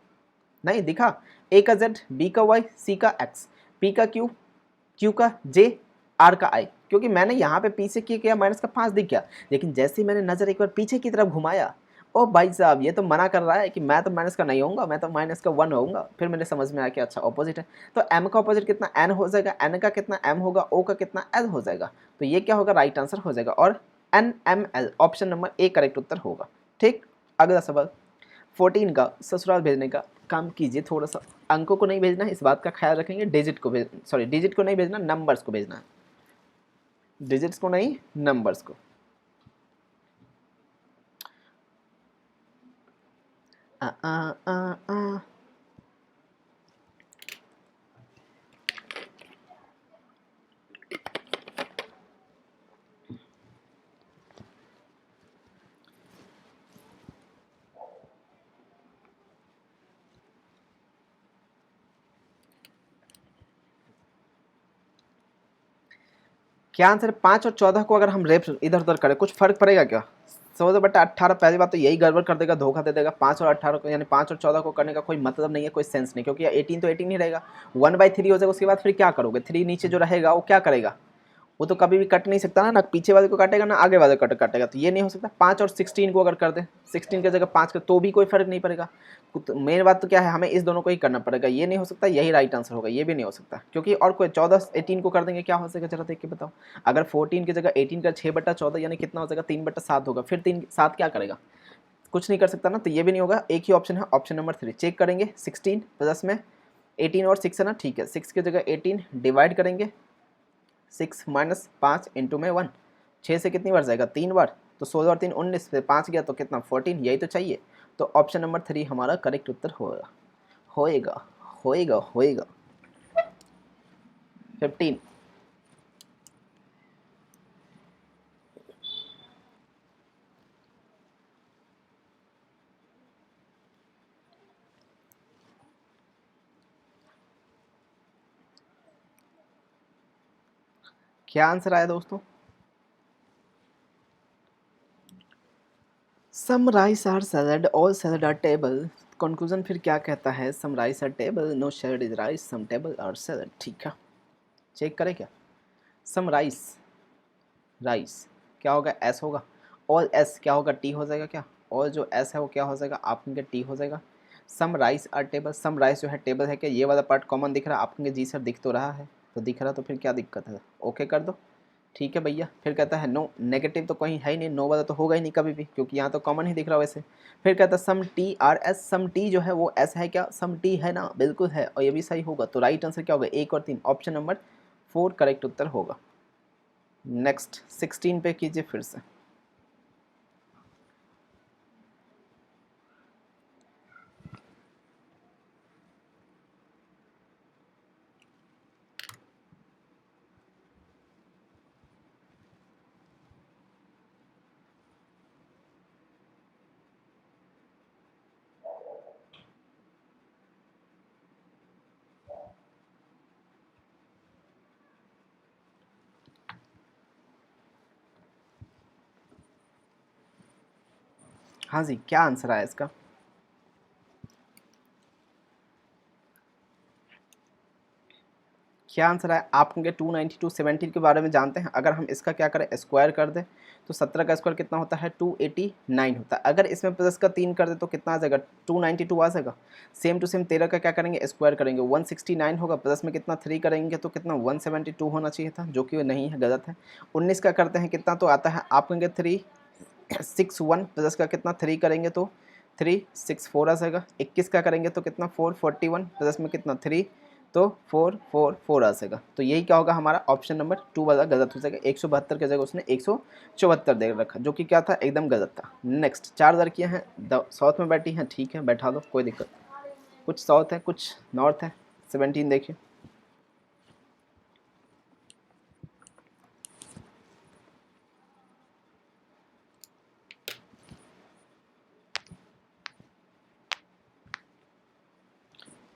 [SPEAKER 1] नहीं दिखा, ए का जेड, बी का वाई, सी का एक्स, पी का क्यू, क्यू का जे, आर का आई। क्योंकि मैंने यहाँ पे पी से किया माइनस का 5 दिख गया, लेकिन जैसे ही मैंने नज़र एक बार पीछे की तरफ घुमाया, ओ भाई साहब ये तो मना कर रहा है कि मैं तो माइनस का नहीं होऊंगा, मैं तो माइनस का 1 होऊंगा। फिर मेरे समझ में आया कि अच्छा ऑपोजिट है। तो एम का ऑपोजिट कितना एन हो जाएगा, एन का कितना एम होगा, ओ का कितना एल हो जाएगा। तो ये क्या होगा, राइट आंसर हो जाएगा, और N M L option number A correct उत्तर होगा। ठीक, अगला सवाल 14 का ससुराल भेजने का काम कीजिए थोड़ा सा। अंकों को नहीं भेजना है, इस बात का ख्याल रखेंगे, डिजिट को डिजिट को नहीं भेजना, नंबर्स को भेजना है, डिजिट्स को नहीं नंबर्स को। आ, आ, आ, आ। क्या आंसर 5 और 14 को अगर हम रेप इधर उधर करें कुछ फर्क पड़ेगा क्या। 16/18, पहली बात तो यही गड़बड़ कर देगा, धोखा दे देगा। 5 और 18 को यानी 5 और 14 को करने का कोई मतलब नहीं है, कोई सेंस नहीं, क्योंकि 18 तो 18 ही रहेगा। 1/3 हो जाएगा, उसके बाद फिर क्या करोगे, 3 नीचे जो रहेगा वो क्या करेगा, वो तो कभी भी कट नहीं सकता ना, ना पीछे वाले को काटेगा ना आगे वाले को काटेगा, तो ये नहीं हो सकता। 5 और 16 को अगर कर दे, 16 की जगह 5 का, तो भी कोई फर्क नहीं पड़ेगा। तो मेन बात तो क्या है, हमें इस दोनों को ही करना पड़ेगा, ये नहीं हो सकता, यही राइट आंसर होगा, ये भी नहीं हो सकता। क्योंकि और कोई 14 18 को कर देंगे क्या हो जाएगा जरा देख के बताओ। अगर 14 की जगह 18 का 6/14 यानी कितना हो जाएगा 3/7 होगा, फिर 3 7 क्या करेगा, कुछ नहीं कर सकता ना, तो ये भी नहीं होगा। एक ही ऑप्शन है, ऑप्शन नंबर 3। चेक करेंगे 16 प्लस में 18 और 6 है ना, ठीक है, 6 की जगह 18 डिवाइड करेंगे 6 माइनस 5 इंटू में 1, 6 से कितनी बार जाएगा 3 बार, तो 16 और 3 19 से 5 गया तो कितना 14, यही तो चाहिए। तो ऑप्शन नंबर 3 हमारा करेक्ट उत्तर होगा, होएगा होएगा होएगा। 15 क्या आंसर आया दोस्तों, some rice are salad, all salad are table. Conclusion फिर क्या कहता है, some rice are table, no salad is rice, some table are salad. ठीक है, चेक करें क्या, सम राइस, राइस क्या होगा, एस होगा। ऑल एस क्या होगा, टी हो जाएगा क्या। ऑल जो एस है वो क्या हो जाएगा आपके टी हो जाएगा। Some rice are table, some rice जो है टेबल है क्या, ये वाला पार्ट कॉमन दिख रहा है आपके, जी सर दिख तो रहा है, तो दिख रहा तो फिर क्या दिक्कत है, ओके कर दो। ठीक है भैया, फिर कहता है नो, नेगेटिव तो कहीं है ही नहीं, नो वाला तो होगा ही नहीं कभी भी, क्योंकि यहाँ तो कॉमन ही दिख रहा है वैसे। फिर कहता है some T R S, some tea जो है वो एस है क्या, सम टी है ना, बिल्कुल है, और ये भी सही होगा, तो राइट आंसर क्या होगा, 1 और 3, ऑप्शन नंबर 4 करेक्ट उत्तर होगा। नेक्स्ट 16 पे कीजिए फिर से। हाँ जी, क्या आंसर आया इसका। क्या आंसर है आप होंगे 292, 17 के बारे में जानते हैं। अगर हम इसका क्या करें, स्क्वायर कर दें तो 17 का स्क्वायर कितना होता है, 289 होता है। अगर इसमें प्लस का 3 कर दे तो कितना आ जाएगा, 292 आ जाएगा। सेम टू सेम 13 का क्या करेंगे, स्क्वायर करेंगे, 169 होगा, प्लस में कितना 3 करेंगे तो कितना 172 होना चाहिए था, जो कि नहीं है, गलत है। 19 का करते हैं कितना, तो आता है आप कहेंगे 361, प्लस का कितना 3 करेंगे तो 364 आ जाएगा। 21 का करेंगे तो कितना 441, प्लस में कितना 3 तो 444 आ जाएगा। तो यही क्या होगा हमारा ऑप्शन नंबर 2 वाला गलत हो जाएगा। 172 की जगह उसने 174 दे रखा, जो कि क्या था, एकदम गलत था। नेक्स्ट 4 लड़कियां हैं, साउथ में बैठी हैं, ठीक है बैठा दो, कोई दिक्कत नहीं। कुछ साउथ है कुछ नॉर्थ है। 17 देखिए।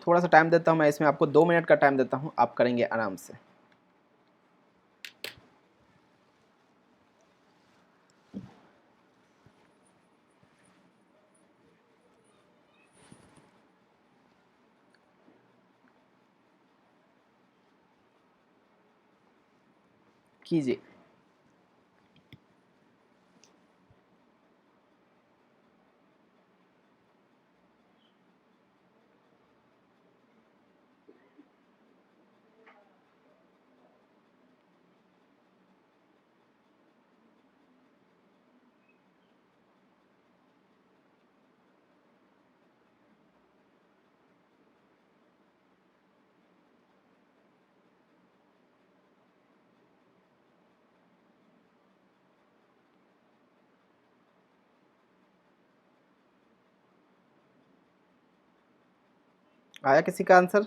[SPEAKER 1] थोड़ा सा टाइम देता हूँ मैं इसमें, आपको 2 मिनट का टाइम देता हूँ, आप करेंगे आराम से। कीजिए। आया किसी का आंसर।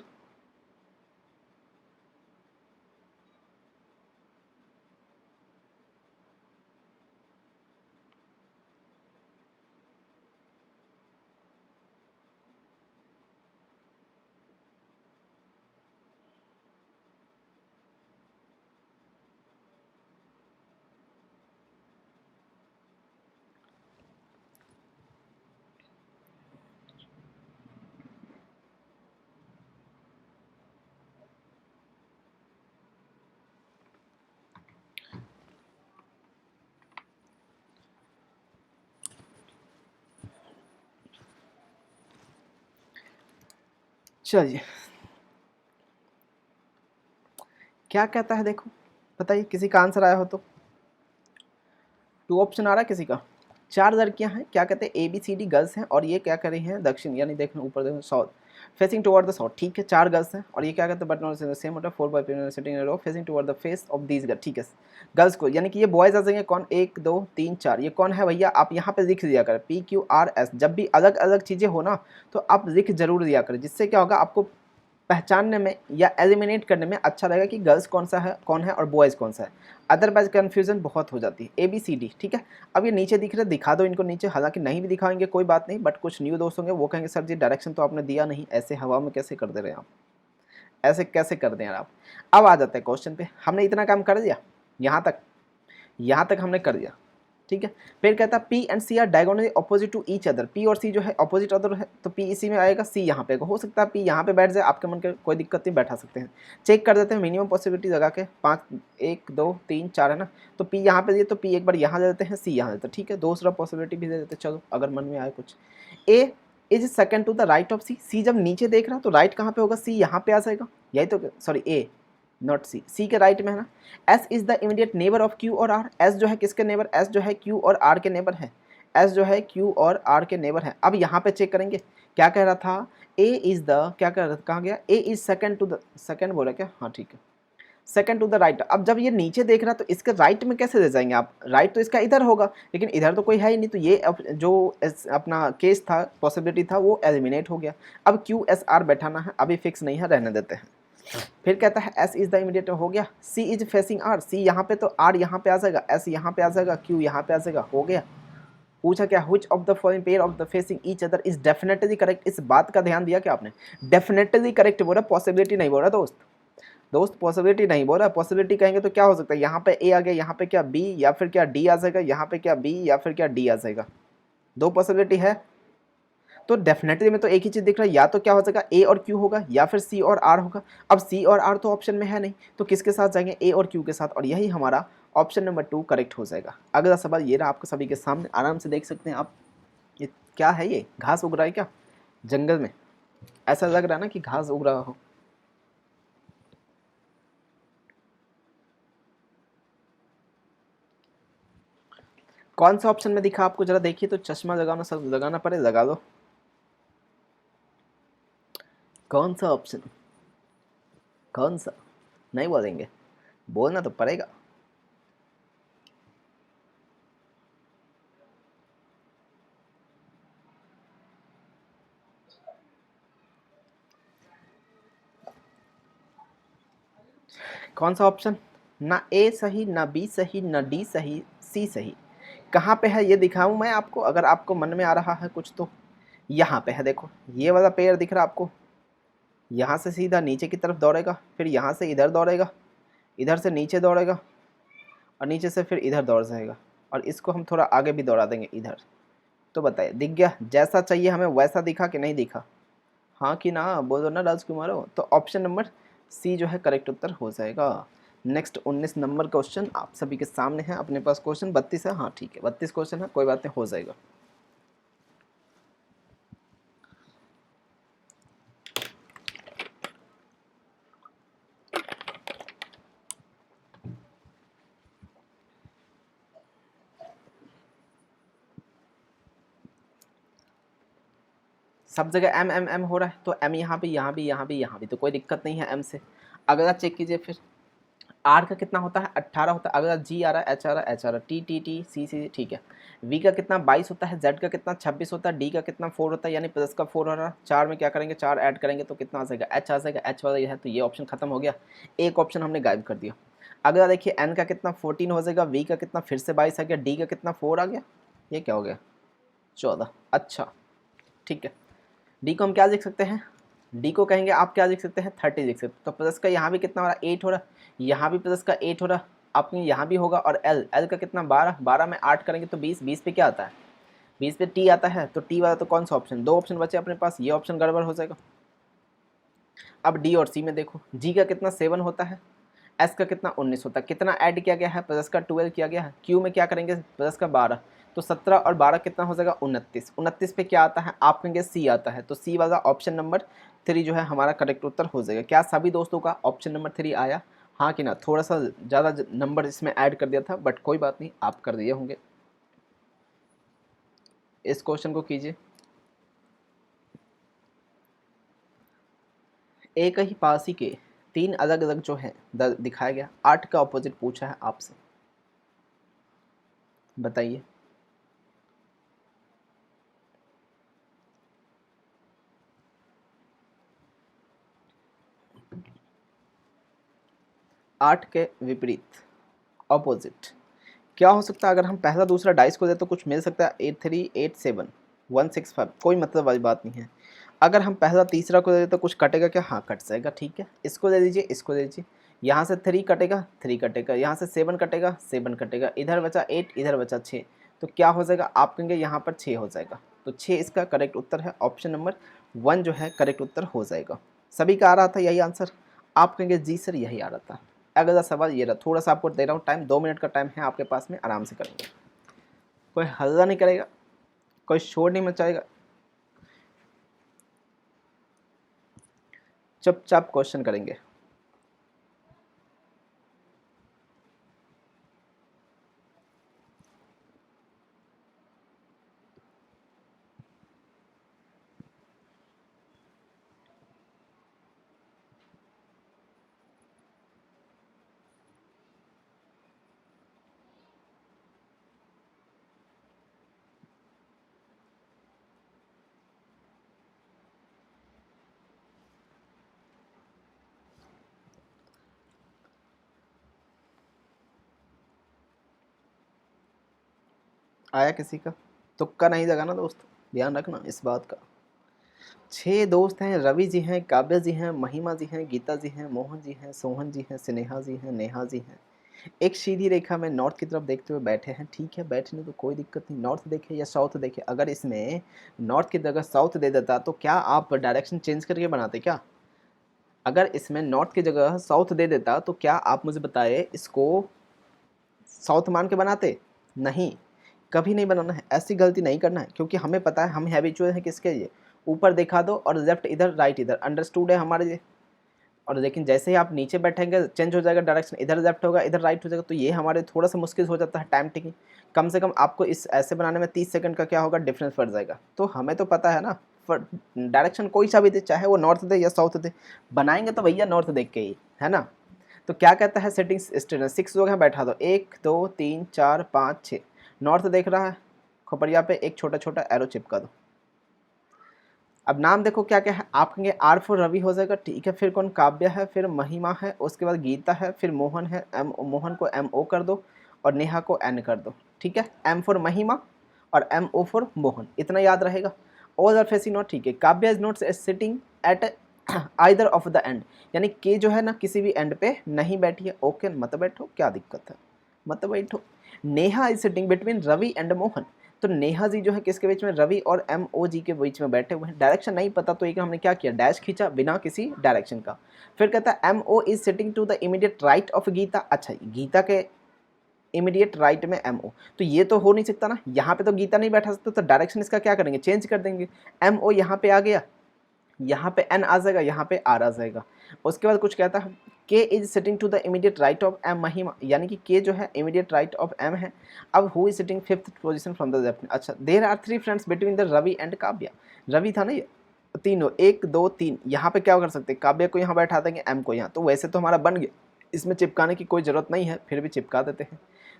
[SPEAKER 1] चलिए, क्या कहता है देखो, बताइए किसी का आंसर आया हो तो। 2 ऑप्शन आ रहा है किसी का। 4 लड़कियां हैं, क्या कहते हैं, A B C D girls हैं, और ये क्या कर रही हैं, दक्षिण यानी देखो ऊपर देखो south, facing toward the south, ठीक है 4 गर्ल्स हैं, और ये क्या कहते हैं, but not in the same होता है, 4 by sitting in a row facing toward the face of these girl, ठीक है। गर्ल्स को यानी कि ये बॉयज आ जाएंगे कौन, 1 2 3 4, ये कौन है भैया, आप यहाँ पे लिख दिया करें PQRS, जब भी अलग अलग चीज़ें हो ना तो आप लिख जरूर दिया करें, जिससे क्या होगा आपको पहचानने में या एलिमिनेट करने में अच्छा रहेगा कि गर्ल्स कौन सा है, कौन है, और बॉयज़ कौन सा है। अदरवाइज कन्फ्यूजन बहुत हो जाती है। ABCD, ठीक है। अब ये नीचे दिख रहे, दिखा दो इनको नीचे, हालांकि नहीं भी दिखाएंगे कोई बात नहीं, बट कुछ न्यू दोस्त होंगे वो कहेंगे सर जी डायरेक्शन तो आपने दिया नहीं, ऐसे हवा में कैसे कर दे रहे हैं आप, ऐसे कैसे कर दें यार आप। अब आ जाते हैं क्वेश्चन पे, हमने इतना काम कर दिया, यहाँ तक हमने कर दिया। ठीक है। फिर कहता है P and C are diagonally opposite to each other, P और सी जो है अपोजिट अदर है, तो पी इसी में आएगा, सी यहाँ पे आएगा। हो सकता है पी यहाँ पे बैठ जाए, आपके मन के कोई दिक्कत नहीं, बैठा सकते हैं। चेक कर देते हैं मिनिमम पॉसिबिलिटी लगा के, 5 1 2 3 4 है ना, तो पी यहाँ पे दिए तो पी एक बार यहाँ दे देते हैं, सी यहाँ देते हैं, ठीक है। दूसरा पॉसिबिलिटी भी दे देते हैं, चलो अगर मन में आए कुछ। A is second to the right of C, C जब नीचे देख रहा तो राइट कहाँ पे होगा, सी यहाँ पे आ जाएगा, यही तो, सॉरी ए नॉट सी, सी के राइट में है ना। S is the immediate neighbour of Q और आर, एस जो है किसके नेबर, एस जो है क्यू और आर के नेबर है, एस जो है क्यू और आर के नेबर है। अब यहाँ पे चेक करेंगे, क्या कह रहा था, ए इज द, क्या कह रहा था, कहाँ गया, A is second to the, second बोला क्या, हाँ ठीक है, सेकंड टू द राइट। अब जब ये नीचे देख रहा तो इसके राइट में कैसे दे जाएंगे आप, राइट तो इसका इधर होगा, लेकिन इधर तो कोई है ही नहीं, तो ये जो अपना केस था, पॉसिबिलिटी था, वो एलिमिनेट हो गया। अब क्यू एस आर बैठाना है, अभी फिक्स नहीं है, रहने देते हैं। फिर कहता है एस इज द इमीडिएट, हो गया। सी इज फेसिंग आर, सी यहाँ पे तो आर यहाँ पे आ जाएगा, एस यहाँ पे आ जाएगा, क्यू यहाँ पे आ जाएगा, हो गया। पूछा क्या, which of the following pair of the facing each other is definitely correct, इस बात का ध्यान दिया क्या आपने, डेफिनेटली करेक्ट बोला, पॉसिबिलिटी नहीं बोला दोस्त, पॉसिबिलिटी नहीं बोल रहा, पॉसिबिलिटी कहेंगे तो क्या हो सकता है, यहाँ पे ए आ गया, यहाँ पे क्या बी, या फिर क्या डी आ जाएगा, यहाँ पे क्या बी या फिर क्या डी आ जाएगा, दो पॉसिबिलिटी है। तो डेफिनेटली में तो एक ही चीज़ दिख रहा है, या तो क्या हो जाएगा ए और क्यू होगा, या फिर सी और आर होगा। अब सी और आर तो ऑप्शन में है नहीं, तो किसके साथ जाएंगे, ए और क्यू के साथ, और यही हमारा ऑप्शन नंबर 2 करेक्ट हो जाएगा। अगला सवाल ये रहा आपको सभी के सामने, आराम से देख सकते हैं आप, ये क्या है, ये घास उग रहा है क्या जंगल में, ऐसा लग रहा है ना कि घास उग रहा हो। कौन सा ऑप्शन में दिखा आपको, जरा देखिए तो, चश्मा लगाना, सब लगाना पड़े, लगा लो। कौन सा ऑप्शन, कौन सा, नहीं बोलेंगे, बोलना तो पड़ेगा। कौन सा ऑप्शन, ना ए सही, ना बी सही, ना डी सही, सी सही। कहाँ पे है ये दिखाऊं मैं आपको, अगर आपको मन में आ रहा है कुछ तो। यहाँ पे है, देखो ये वाला पेयर दिख रहा है आपको, यहाँ से सीधा नीचे की तरफ दौड़ेगा, फिर यहाँ से इधर दौड़ेगा, इधर से नीचे दौड़ेगा, और नीचे से फिर इधर दौड़ जाएगा, और इसको हम थोड़ा आगे भी दौड़ा देंगे इधर। तो बताइए दिख गया, जैसा चाहिए हमें वैसा दिखा कि नहीं दिखा, हाँ कि ना, बोलो ना राजकुमारो। तो ऑप्शन नंबर सी जो है करेक्ट उत्तर हो जाएगा। नेक्स्ट 19 नंबर क्वेश्चन आप सभी के सामने है, अपने पास क्वेश्चन 32 है, हाँ ठीक है 32 क्वेश्चन है, कोई बात नहीं, हो जाएगा। सब जगह एम एम एम हो रहा है, तो एम यहाँ भी, यहाँ भी, यहाँ भी, यहाँ भी, तो कोई दिक्कत नहीं है एम से। अगला चेक कीजिए फिर, आर का कितना होता है, 18 होता है। अगला जी आ रहा है, एच आ रहा है, एच आ रहा है, टी टी टी सी सी, ठीक है। वी का कितना 22 होता है, जेड का कितना 26 होता है, डी का कितना 4 होता है, यानी प्लस का 4 हो रहा है। 4 में क्या करेंगे, 4 ऐड करेंगे तो कितना आ जाएगा, एच आ जाएगा, एच वाला ये है, तो ये ऑप्शन खत्म हो गया, एक ऑप्शन हमने गायब कर दिया। अगला देखिए, एन का कितना 14 हो जाएगा, वी का कितना फिर से 22 आ गया, डी का कितना 4 आ गया, ये क्या हो गया 14, अच्छा ठीक है। डी को हम क्या लिख सकते हैं, डी को कहेंगे आप क्या लिख सकते हैं, 30 लिख सकते हैं। तो प्लस का यहाँ भी कितना हो रहा है, 8 हो रहा है, यहाँ भी प्लस का 8 हो रहा है, आपके यहाँ भी होगा। और एल, एल का कितना 12, 12 में 8 करेंगे तो 20, 20 पे क्या आता है, 20 पे टी आता है, तो टी वाला तो कौन सा ऑप्शन, दो ऑप्शन बचे अपने पास, ये ऑप्शन गड़बड़ हो जाएगा। अब डी और सी में देखो, जी का कितना 7 होता है, एस का कितना 19 होता है, कितना ऐड किया गया है, प्लस का 12 किया गया है, क्यू में क्या करेंगे प्लस का 12, तो 17 और 12 कितना हो जाएगा 29, 29 पे क्या आता है, आप कहेंगे सी आता है, तो सी वाला ऑप्शन नंबर 3 जो है हमारा करेक्ट उत्तर हो जाएगा। क्या सभी दोस्तों का ऑप्शन नंबर 3 आया, हाँ कि ना, थोड़ा सा ज़्यादा नंबर इसमें ऐड कर दिया था, बट कोई बात नहीं, आप कर दिए होंगे। इस क्वेश्चन को कीजिए, एक ही पासी के 3 अलग अलग जो है दिखाया गया, 8 का ऑपोजिट पूछा है आपसे, बताइए। 8 के विपरीत ऑपोजिट क्या हो सकता है, अगर हम पहला दूसरा डाइस को दे तो कुछ मिल सकता है, 8 3 8 7 165, कोई मतलब वाली बात नहीं है। अगर हम पहला तीसरा को दे तो कुछ कटेगा क्या, हाँ कट जाएगा, ठीक है। इसको दे दीजिए, इसको दे दीजिए, यहाँ से 3 कटेगा, 3 कटेगा, यहाँ से 7 कटेगा, 7 कटेगा, इधर बचा 8, इधर बचा 6, तो क्या हो जाएगा, आप कहेंगे यहाँ पर 6 हो जाएगा। तो 6 इसका करेक्ट उत्तर है, ऑप्शन नंबर 1 जो है करेक्ट उत्तर हो जाएगा। सभी का आ रहा था यही आंसर, आप कहेंगे जी सर यही आ रहा था। अगला सवाल ये रहा, थोड़ा सा आपको दे रहा हूँ टाइम, 2 मिनट का टाइम है आपके पास में, आराम से करेंगे, कोई हल्ला नहीं करेगा, कोई शोर नहीं मचाएगा, चुपचाप क्वेश्चन करेंगे। आया किसी का? तुक्का नहीं लगाना दोस्त, ध्यान रखना इस बात का। 6 दोस्त हैं, रवि जी हैं, काव्या जी हैं, महिमा जी हैं, गीता जी हैं, मोहन जी हैं, सोहन जी हैं, स्नेहा जी हैं, नेहा जी हैं। एक सीधी रेखा में नॉर्थ की तरफ देखते हुए बैठे हैं। ठीक है, बैठने तो कोई दिक्कत नहीं, नॉर्थ देखे या साउथ देखे। अगर इसमें नॉर्थ की जगह साउथ दे देता तो क्या आप डायरेक्शन चेंज करके बनाते क्या? अगर इसमें नॉर्थ की जगह साउथ दे देता तो क्या आप मुझे बताए इसको साउथ मान के बनाते? नहीं, कभी नहीं बनाना है, ऐसी गलती नहीं करना है, क्योंकि हमें पता है हम हैबिचुअल हैं किसके लिए, ऊपर दिखा दो और लेफ्ट इधर राइट इधर, अंडरस्टूड है हमारे लिए। और लेकिन जैसे ही आप नीचे बैठेंगे चेंज हो जाएगा डायरेक्शन, इधर लेफ्ट होगा इधर राइट हो जाएगा, तो ये हमारे थोड़ा सा मुश्किल हो जाता है टाइम टेकिंग। कम से कम आपको इस ऐसे बनाने में 30 सेकंड का क्या होगा डिफरेंस पड़ जाएगा। तो हमें तो पता है ना, डायरेक्शन कोई सा भी दे, चाहे वो नॉर्थ दे या साउथ दे, बनाएंगे तो भैया नॉर्थ देख के ही, है ना। तो क्या कहता है सेटिंग स्टेटस, 6 लोग हैं, बैठा दो, 1 2 3 4 5 6, नॉर्थ देख रहा है, खोपड़िया पे एक छोटा छोटा एरो चिपका दो। अब नाम देखो क्या क्या है, आप कहेंगे आर फॉर रवि हो जाएगा, ठीक है। फिर कौन, काव्या है, फिर महिमा है, उसके बाद गीता है, फिर मोहन है, मोहन को MO कर दो और नेहा को N कर दो, ठीक है। M फॉर महिमा और MO फॉर मोहन, इतना याद रहेगा। ऑल आर फेसिंग नॉट, ठीक है। Kavya is not sitting at either of the end, यानी के जो है ना किसी भी एंड पे नहीं बैठी है। ओके, मत बैठो, क्या दिक्कत है, मत बैठो। Neha is sitting between Ravi and Mohan, तो नेहा जी जो है किसके बीच में, रवि और MO जी के बीच में बैठे हुए हैं। डायरेक्शन नहीं पता तो एक हमने क्या किया, डैश खींचा बिना किसी डायरेक्शन का। फिर कहता है MO is sitting to the immediate right of Geeta, अच्छा गीता के इमीडिएट राइट में MO, तो ये तो हो नहीं सकता ना, यहाँ पे तो गीता नहीं बैठा सकता, तो डायरेक्शन इसका क्या करेंगे, चेंज कर देंगे। MO यहाँ पे आ गया, यहाँ पे N आ जाएगा, यहाँ पे R आ जाएगा। उसके बाद कुछ कहता है K is sitting to the immediate right of M Mahima, यानी कि K जो है इमीडिएट राइट ऑफ M है। अब who is sitting 5th position from the left, अच्छा there are 3 friends between the Ravi and Kavya, Ravi था ना ये, तीनों 1 2 3, यहाँ पे क्या कर सकते हैं, काव्या को यहाँ बैठा देंगे, M को यहाँ, तो वैसे तो हमारा बन गया, इसमें चिपकाने की कोई ज़रूरत नहीं है, फिर भी चिपका देते हैं।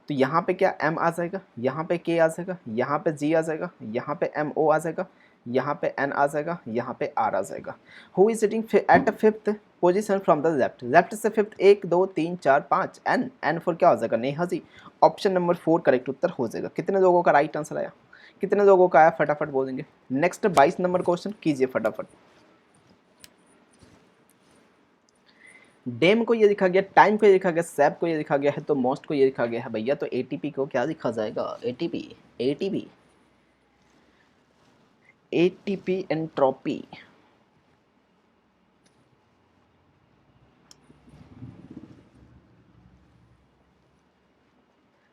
[SPEAKER 1] तो यहाँ पे क्या M आ जाएगा, यहाँ पे K आ जाएगा, यहाँ पे G आ जाएगा, यहाँ पे MO आ जाएगा, यहाँ पे N आ जाएगा, यहाँ पे R आ जाएगा। Who is sitting at 5th position from the left, left से 5th 1 2 3 4 5, N फॉर क्या हो जाएगा, Neha ji, option number 4 correct उत्तर हो जाएगा। कितने लोगों का राइट आंसर आया, कितने लोगों का आया, फटाफट बोलेंगे। नेक्स्ट 22 नंबर क्वेश्चन कीजिए फटाफट। डेम को ये लिखा गया, टाइम को ये लिखा गया, सैप को ये लिखा गया है, तो मोस्ट को ये लिखा गया है भैया, तो ATP को क्या लिखा जाएगा, ATP, ATP, ATP एंट्रोपी।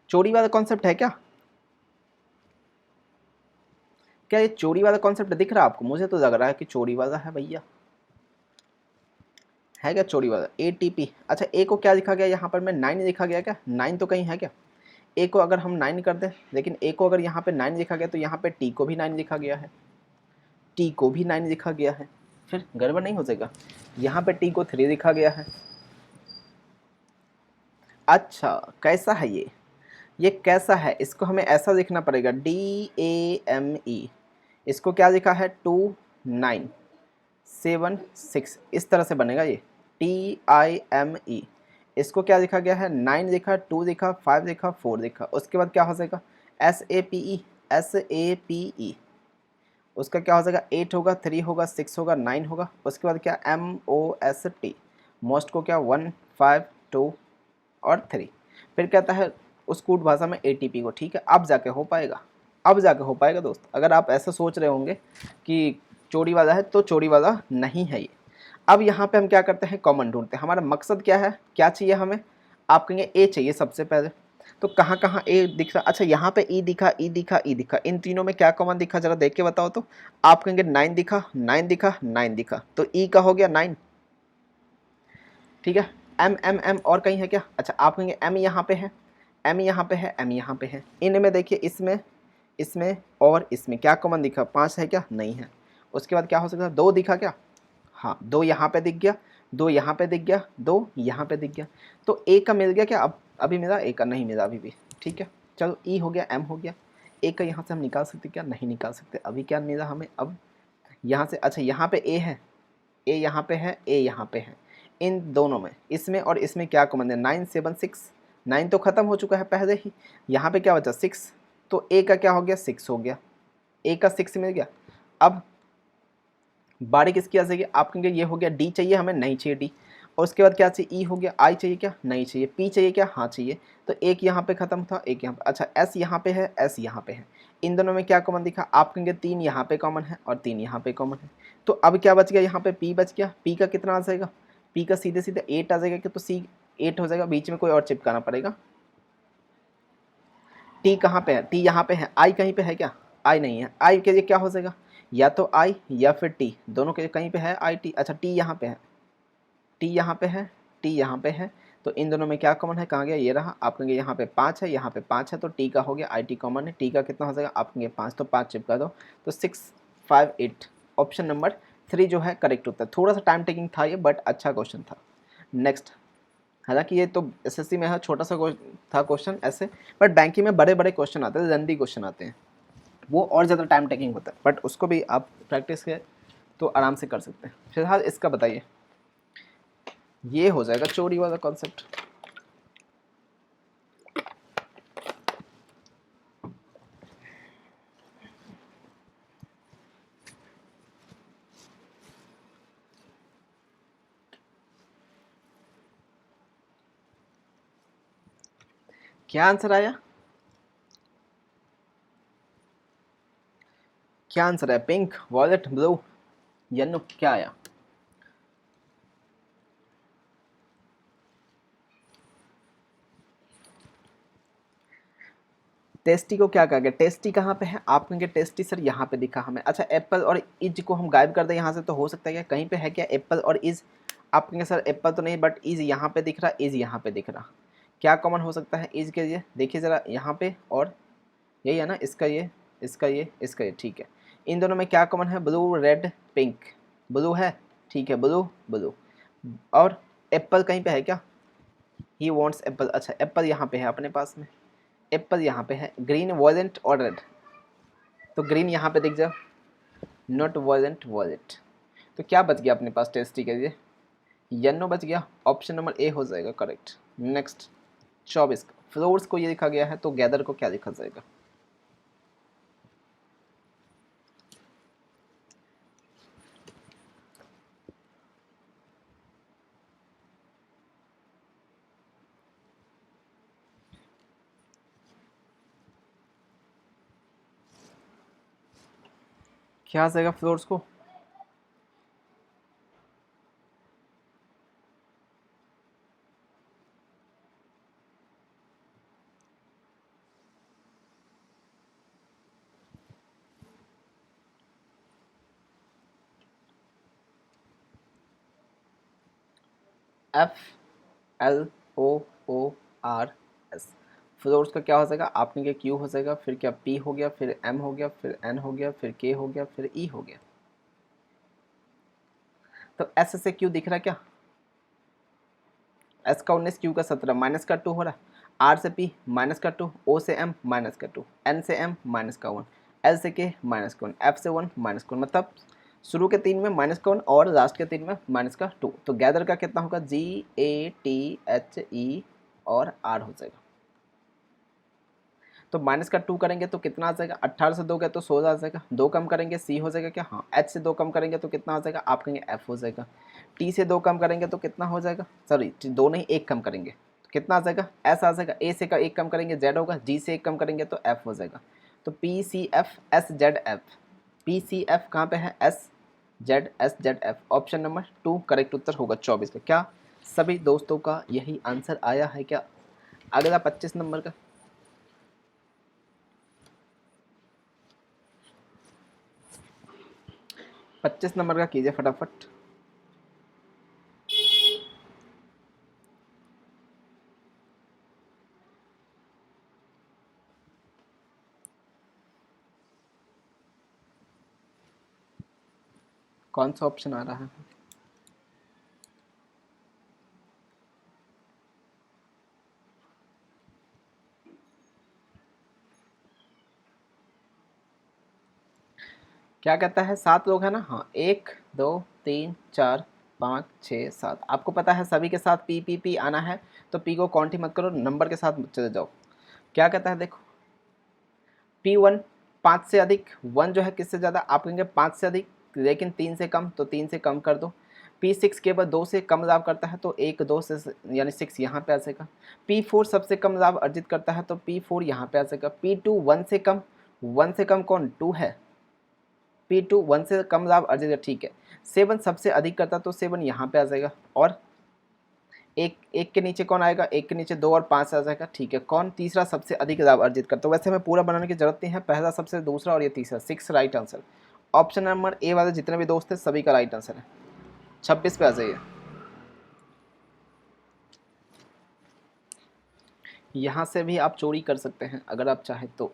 [SPEAKER 1] चोरी वाला कॉन्सेप्ट है क्या, क्या ये चोरी वाला कॉन्सेप्ट दिख रहा है आपको? मुझे तो लग रहा है कि चोरी वाला है भैया, है क्या चोरी वाला, ATP। अच्छा A को क्या लिखा गया यहाँ पर, मैं 9 लिखा गया क्या, 9 तो कहीं है क्या? A को अगर हम 9 कर दें, लेकिन A को अगर यहाँ पे 9 लिखा गया तो यहाँ पे T को भी 9 लिखा गया है, T को भी 9 लिखा गया है, फिर गड़बड़ नहीं हो जाएगा? यहाँ पे T को 3 लिखा गया है। अच्छा कैसा है ये कैसा है, इसको हमें ऐसा लिखना पड़ेगा, DAME, इसको क्या लिखा है 2 9 7 6, इस तरह से बनेगा ये TIME। इसको क्या लिखा गया है, 9 लिखा, 2 लिखा, 5 लिखा, 4 लिखा, उसके बाद क्या हो जाएगा SAPE, उसका क्या हो जाएगा 8 होगा, 3 होगा, 6 होगा, 9 होगा, उसके बाद क्या MOST, मोस्ट को क्या 1 5 2 और 3। फिर कहता है उस कूट भाषा में एटीपी को, ठीक है। अब जाके हो पाएगा, अब जाके हो पाएगा दोस्त। अगर आप ऐसा सोच रहे होंगे कि चौड़ी वाला है तो चौड़ी वाला नहीं है ये। अब यहाँ पे हम क्या करते हैं, कॉमन ढूंढते हैं। हमारा मकसद क्या है, क्या चाहिए हमें, आप कहेंगे ए चाहिए सबसे पहले। तो कहाँ कहाँ ए दिख रहा, अच्छा यहाँ पे ई दिखा, ई दिखा, ई दिखा, इन तीनों में क्या कॉमन दिखा जरा देख के बताओ। तो आप कहेंगे 9 दिखा, 9 दिखा, 9 दिखा, तो ई का हो गया 9, ठीक है। एम एम एम और कहीं है क्या, अच्छा आप कहेंगे एम यहाँ पे है, एम यहाँ पे है, एम यहाँ पे है। इनमें देखिए, इसमें, इसमें और इसमें क्या कॉमन दिखा, 5 है क्या, नहीं है। उसके बाद क्या हो सकता है, 2 दिखा क्या, हाँ 2 यहाँ पे दिख गया, 2 यहाँ पे दिख गया, 2 यहाँ पे दिख गया। तो ए का मिल गया क्या, अब अभी मिला, ए का नहीं मिला अभी भी, ठीक है। चलो ई हो गया, एम हो गया, ए का यहाँ से हम निकाल सकते क्या, नहीं निकाल सकते। अभी क्या मिला हमें, अब यहाँ से, अच्छा यहाँ पे ए है, ए यहाँ पे है, ए यहाँ पे है। इन दोनों में, इसमें और इसमें क्या कॉमन है, 9 7 6, 9 तो ख़त्म हो चुका है पहले ही। यहाँ पे क्या बचा, 6, तो ए का क्या हो गया, 6 हो गया, ए का 6 मिल गया। अब बारी किसकी आ जाएगी, आप कहेंगे ये हो गया, डी चाहिए हमें, नहीं चाहिए डी। और उसके बाद क्या चाहिए, ई हो गया, आई चाहिए क्या, नहीं चाहिए, पी चाहिए क्या, हाँ चाहिए। तो एक यहाँ पे ख़त्म था, एक यहाँ पे, अच्छा एस यहाँ पे है, एस यहाँ पे है। इन दोनों में क्या कॉमन दिखा, आप कहेंगे 3 यहाँ पे कॉमन है और 3 यहाँ पे कॉमन है। तो अब क्या बच गया, यहाँ पे पी बच गया। पी का कितना आ जाएगा, पी का सीधे सीधे 8 आ जाएगा कि, तो सी 8 हो जाएगा, बीच में कोई और चिपकाना पड़ेगा। टी कहाँ पे है, टी यहाँ पे है, आई कहीं पे है क्या, आई नहीं है। आई के लिए क्या हो जाएगा, या तो आई या फिर टी, दोनों के कहीं पे है आई टी। अच्छा टी यहाँ पे है, टी यहाँ पे है, टी यहाँ पे है। तो इन दोनों में क्या कॉमन है, कहाँ गया, ये रहा। आप कहेंगे यहाँ पे 5 है, यहाँ पे 5 है, तो टी का हो गया, आई टी कॉमन है। टी का कितना हो जाएगा, आप कहेंगे 5, तो 5 चिपका दो, तो 6 5 8। ऑप्शन नंबर 3 जो है करेक्ट होता है। थोड़ा सा टाइम टेकिंग था ये, बट अच्छा क्वेश्चन था। नेक्स्ट, हालांकि ये तो एसएससी में है, छोटा सा था क्वेश्चन ऐसे, बट बैंकिंग में बड़े बड़े क्वेश्चन आते हैं, लंबी क्वेश्चन आते हैं, वो और ज़्यादा टाइम टेकिंग होता है, बट उसको भी आप प्रैक्टिस करें तो आराम से कर सकते हैं। फिलहाल इसका बताइए, ये हो जाएगा चोरी वाला कॉन्सेप्ट। क्या आंसर आया, क्या आंसर है, पिंक, वॉयलेट, ब्लू, येलो, क्या आया। टेस्टी को क्या कहा गया, टेस्टी कहाँ पे है, आप कहेंगे टेस्टी सर यहाँ पे दिखा हमें। अच्छा एप्पल और इज को हम गायब कर दें यहाँ से, तो हो सकता है क्या, कहीं पे है क्या एप्पल और इज। आप कहेंगे सर एप्पल तो नहीं, बट इज यहाँ पे दिख रहा, इज यहाँ पे दिख रहा। क्या कॉमन हो सकता है इज के लिए, देखिए ज़रा यहाँ पे, और यही है ना, इसका ये, इसका ये, इसका ये, ठीक है। इन दोनों में क्या कॉमन है, ब्लू रेड पिंक, ब्लू है, ठीक है, ब्लू ब्लू। और एप्पल कहीं पे है क्या, ही वॉन्ट्स एप्पल, अच्छा एप्पल यहाँ पे है अपने पास में, एप्पल यहाँ पे है। ग्रीन वॉयलेंट और रेड, तो ग्रीन यहाँ पे दिख जाओ, नॉट वॉयलेंट वॉयलेट। तो क्या बच गया अपने पास टेस्टी के लिए, येलो बच गया। ऑप्शन नंबर ए हो जाएगा करेक्ट। नेक्स्ट 24 फ्लोर्स को ये लिखा गया है, तो गैदर को क्या लिखा जाएगा, क्या आ जाएगा फ्लोर्स को, F L O O R S. Floors का क्या हो जाएगा, आपने क्या क्यू हो जाएगा, फिर क्या पी हो गया, फिर एम हो गया, फिर एन हो गया, फिर के हो गया, फिर ई हो गया। तो एस से क्यू दिख रहा है क्या, एस का 19, क्यू का 17, माइनस का 2 हो रहा है। आर से पी माइनस का 2, ओ से एम माइनस का 2, एन से एम माइनस का 1, एल से के माइनस का 1, एफ से 1 माइनस का 1। मतलब शुरू के 3 में माइनस का 1 और लास्ट के 3 में माइनस का 2। तो गैदर का कितना होगा, जी ए टी एच ई और आर हो जाएगा। तो माइनस का 2 करेंगे तो कितना आ जाएगा, 18 से 2 गया तो 16 आ जाएगा। 2 कम करेंगे सी हो जाएगा क्या, हाँ। एच से 2 कम करेंगे तो कितना आ जाएगा, आप कहेंगे एफ हो जाएगा। टी से 2 कम करेंगे तो कितना हो जाएगा, सॉरी 2 नहीं 1 कम करेंगे तो कितना आ जाएगा, एस आ जाएगा। ए से का एक कम करेंगे जेड होगा, जी से एक कम करेंगे तो एफ हो जाएगा। तो P C F S Z F, P C F कहाँ पे है, S Z F. Option number 2 correct उत्तर होगा 24 का। क्या सभी दोस्तों का यही आंसर आया है क्या? अगला 25 नंबर का, 25 नंबर का कीजिए फटाफट। कौन सा ऑप्शन आ रहा है? क्या कहता है, 7 लोग हैं ना? हाँ, 1 2 3 4 5 6 7। आपको पता है सभी के साथ पी पी पी आना है, तो पी को काउंट ही मत करो, नंबर के साथ चले जाओ। क्या कहता है देखो, P1 5 से अधिक, 1 जो है किससे ज़्यादा, आप कहेंगे 5 से अधिक, लेकिन 3 से कम, तो 3 से कम कर दो। P6 केवल 2 से कम लाभ करता है, तो 1 2 से यानी 6 यहाँ पे आ जाएगा। P4 सबसे कम लाभ अर्जित करता है, तो P4 यहाँ पे आ जाएगा। P2 1 से कम, 1 से कम कौन, 2 है। P2 1 से कम लाभ अर्जित है, ठीक है। 7 सबसे अधिक करता, तो 7 यहाँ पे आ जाएगा। और एक के नीचे कौन आएगा, एक के नीचे 2 और 5 आ जाएगा, ठीक है। कौन तीसरा सबसे अधिक लाभ अर्जित करता है? वैसे हमें पूरा बनाने की जरूरत नहीं है, पहला सबसे, दूसरा और ये तीसरा, 6 राइट आंसर। ऑप्शन नंबर ए वाले जितने भी दोस्त हैं सभी का राइट आंसर है। 26 पे आ जाइए। यहाँ से भी आप चोरी कर सकते हैं अगर आप चाहें तो।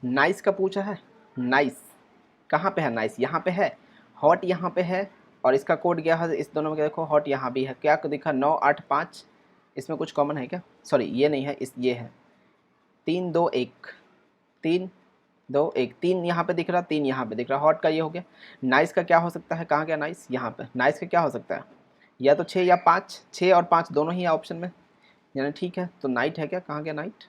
[SPEAKER 1] नाइस का पूछा है, नाइस कहाँ पे है, नाइस यहाँ पे है, हॉट यहाँ पे है, और इसका कोड क्या है, इस दोनों में देखो, हॉट यहाँ भी है। क्या दिखा, 9 8 5, इसमें कुछ कॉमन है क्या? सॉरी ये नहीं है, इस ये है 3 2 1, 3 2 1, 3 यहाँ पे दिख रहा, 3 यहाँ पे दिख रहा। हॉट का ये हो गया। नाइस का क्या हो सकता है, कहाँ गया नाइस, यहाँ पे। नाइस का क्या हो सकता है, या तो 6 या 5, 6 और 5 दोनों ही है ऑप्शन में, यानी ठीक है। तो नाइट है क्या, कहाँ गया नाइट,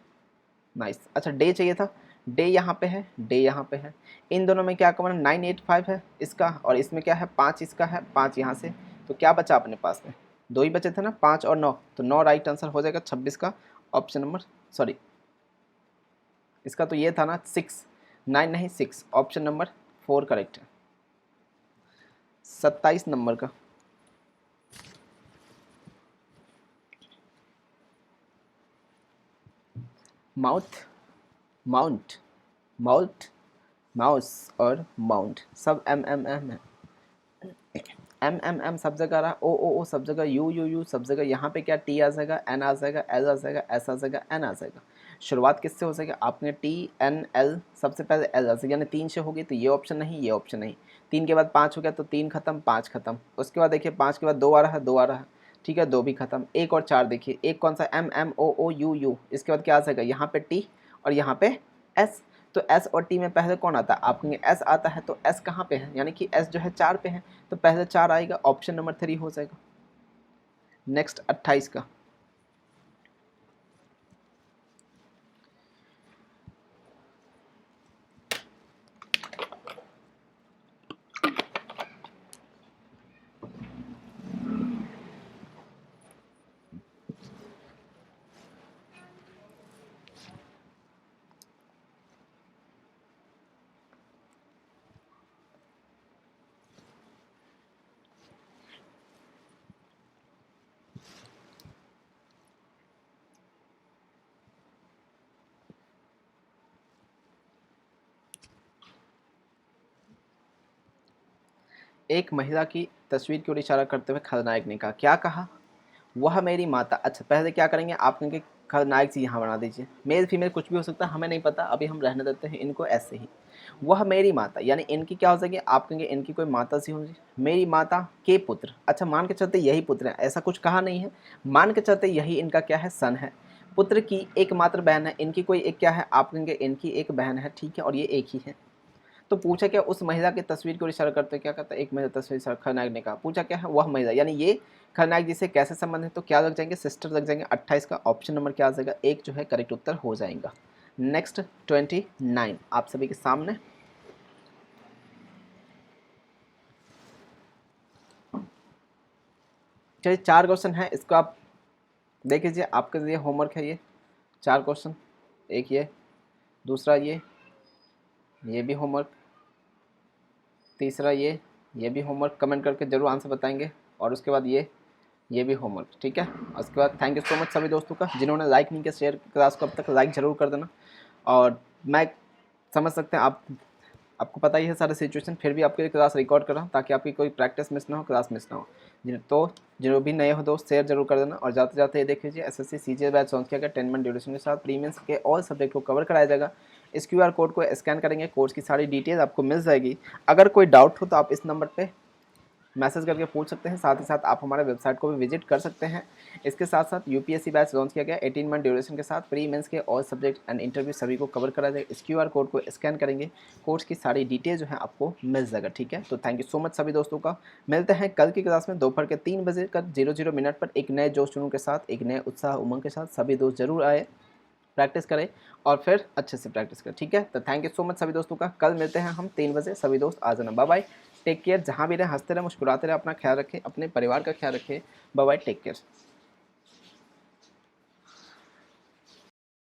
[SPEAKER 1] नाइस। अच्छा डे चाहिए था, डे यहाँ पे है, डे यहाँ पे है। इन दोनों में क्या कॉमन है, 9 8 5 है इसका, और इसमें क्या है, 5 इसका है, 5 यहाँ से। तो क्या बचा अपने पास में, 2 ही बचे थे ना, 5 और 9, तो 9 राइट आंसर हो जाएगा 26 का। ऑप्शन नंबर, सॉरी इसका तो ये था ना 6, 9 नहीं 6, ऑप्शन नंबर 4 करेक्ट है। 27 नंबर का, माउथ, माउंट, माउथ, माउस और माउंट सब एम एम एम है। एम एम एम सब जगह रहा, ओ सब जगह, यू यू यू सब जगह। यहाँ पे क्या, टी आ जाएगा, एन आ जाएगा, एल आ जाएगा, एस आ जाएगा, एन आ जाएगा। शुरुआत किससे हो जाएगी, आपने टी एन एल, सबसे पहले एल आ जाएगा, यानी 3 से होगी, तो ये ऑप्शन नहीं, ये ऑप्शन नहीं। 3 के बाद 5 हो गया, तो 3 खत्म, 5 खत्म। उसके बाद देखिए 5 के बाद 2 आ रहा है, 2 आ रहा है, ठीक है, 2 भी खत्म। 1 और 4 देखिए, एक कौन सा, M M O U U, इसके बाद क्या आ जाएगा, यहाँ पे टी और यहाँ पे एस। तो एस और टी में पहले कौन आता है, आप कहेंगे एस आता है, तो एस कहाँ पे है, यानी कि एस जो है 4 पे है, तो पहले 4 आएगा, ऑप्शन नंबर 3 हो जाएगा। नेक्स्ट 28 का, एक महिला की तस्वीर की ओर इशारा करते हुए खलनायक ने कहा, क्या कहा, वह मेरी माता। अच्छा पहले क्या करेंगे, आप कहेंगे खलनायक जी यहाँ बना दीजिए, मेल फीमेल कुछ भी हो सकता है, हमें नहीं पता, अभी हम रहने देते हैं इनको ऐसे ही। वह मेरी माता, यानी इनकी क्या हो जाएगी, आप कहेंगे इनकी कोई माता सी होगी, मेरी माता के पुत्र। अच्छा, मान के चलते यही पुत्र है, ऐसा कुछ कहा नहीं है, मान के चलते यही इनका क्या है, सन है। पुत्र की एकमात्र बहन है, इनकी कोई एक क्या है, आप कहेंगे इनकी एक बहन है, ठीक है, और ये एक ही है। तो पूछा क्या, उस महिला की तस्वीर को इशारा करते क्या कहता है, एक महिला तस्वीर, खलनायक ने कहा, पूछा क्या है, वह महिला, यानी ये खलनायक जी से कैसे संबंध है, तो क्या लग जाएंगे, सिस्टर लग जाएंगे। 28 का ऑप्शन नंबर क्या आ जाएगा, एक जो है करेक्ट उत्तर हो जाएगा। नेक्स्ट 29 आप सभी के सामने। चलिए 4 क्वेश्चन है, इसको आप देख लीजिए, आपके लिए होमवर्क है ये 4 क्वेश्चन। एक ये, दूसरा ये भी होमवर्क, तीसरा ये भी होमवर्क, कमेंट करके जरूर आंसर बताएंगे, और उसके बाद ये भी होमवर्क, ठीक है। उसके बाद थैंक यू सो मच सभी दोस्तों का, जिन्होंने लाइक नहीं किया शेयर क्लास को अब तक लाइक ज़रूर कर देना। और मैं समझ सकते हैं आपको पता ही है सारा सिचुएशन, फिर भी आपके लिए क्लास रिकॉर्ड कर रहा हूँ ताकि आपकी कोई प्रैक्टिस मिस ना हो, क्लास मिस ना हो। तो जो भी नए हो दोस्त शेयर जरूर कर देना। और जाते जाते ये देख लीजिए, एसएससी सीजीएल बैच लॉन्च किया गया 10 मंथ ड्यूरेशन के साथ, प्रीमियंस के ऑल सब्जेक्ट को कवर कराया जाएगा। इस क्यूआर कोड को स्कैन करेंगे, कोर्स की सारी डिटेल आपको मिल जाएगी। अगर कोई डाउट हो तो आप इस नंबर पे मैसेज करके पूछ सकते हैं, साथ ही साथ आप हमारे वेबसाइट को भी विजिट कर सकते हैं। इसके साथ साथ यूपीएससी बैच लॉन्च किया गया 18 मंथ ड्यूरेशन के साथ, प्री मेंस के ऑल सब्जेक्ट एंड इंटरव्यू सभी को कवर करा जाएगा। इस क्यूआर कोड को स्कैन करेंगे, कोर्स की सारी डिटेल जो है आपको मिल जाएगा, ठीक है। तो थैंक यू सो मच सभी दोस्तों का। मिलते हैं कल की क्लास में दोपहर के 3 बजे कर 00 मिनट पर, एक नए जोश जुनून के साथ, एक नए उत्साह उमंग के साथ। सभी दोस्त जरूर आए, प्रैक्टिस करें और फिर अच्छे से प्रैक्टिस करें, ठीक है। तो थैंक यू सो मच सभी दोस्तों का। कल मिलते हैं हम 3 बजे, सभी दोस्त आ जाना। Bye bye, take care. जहाँ भी रहे हंसते रहे, मुस्कुराते रहे, अपना ख्याल रखें, अपने परिवार का ख्याल रखें। Bye bye, take care.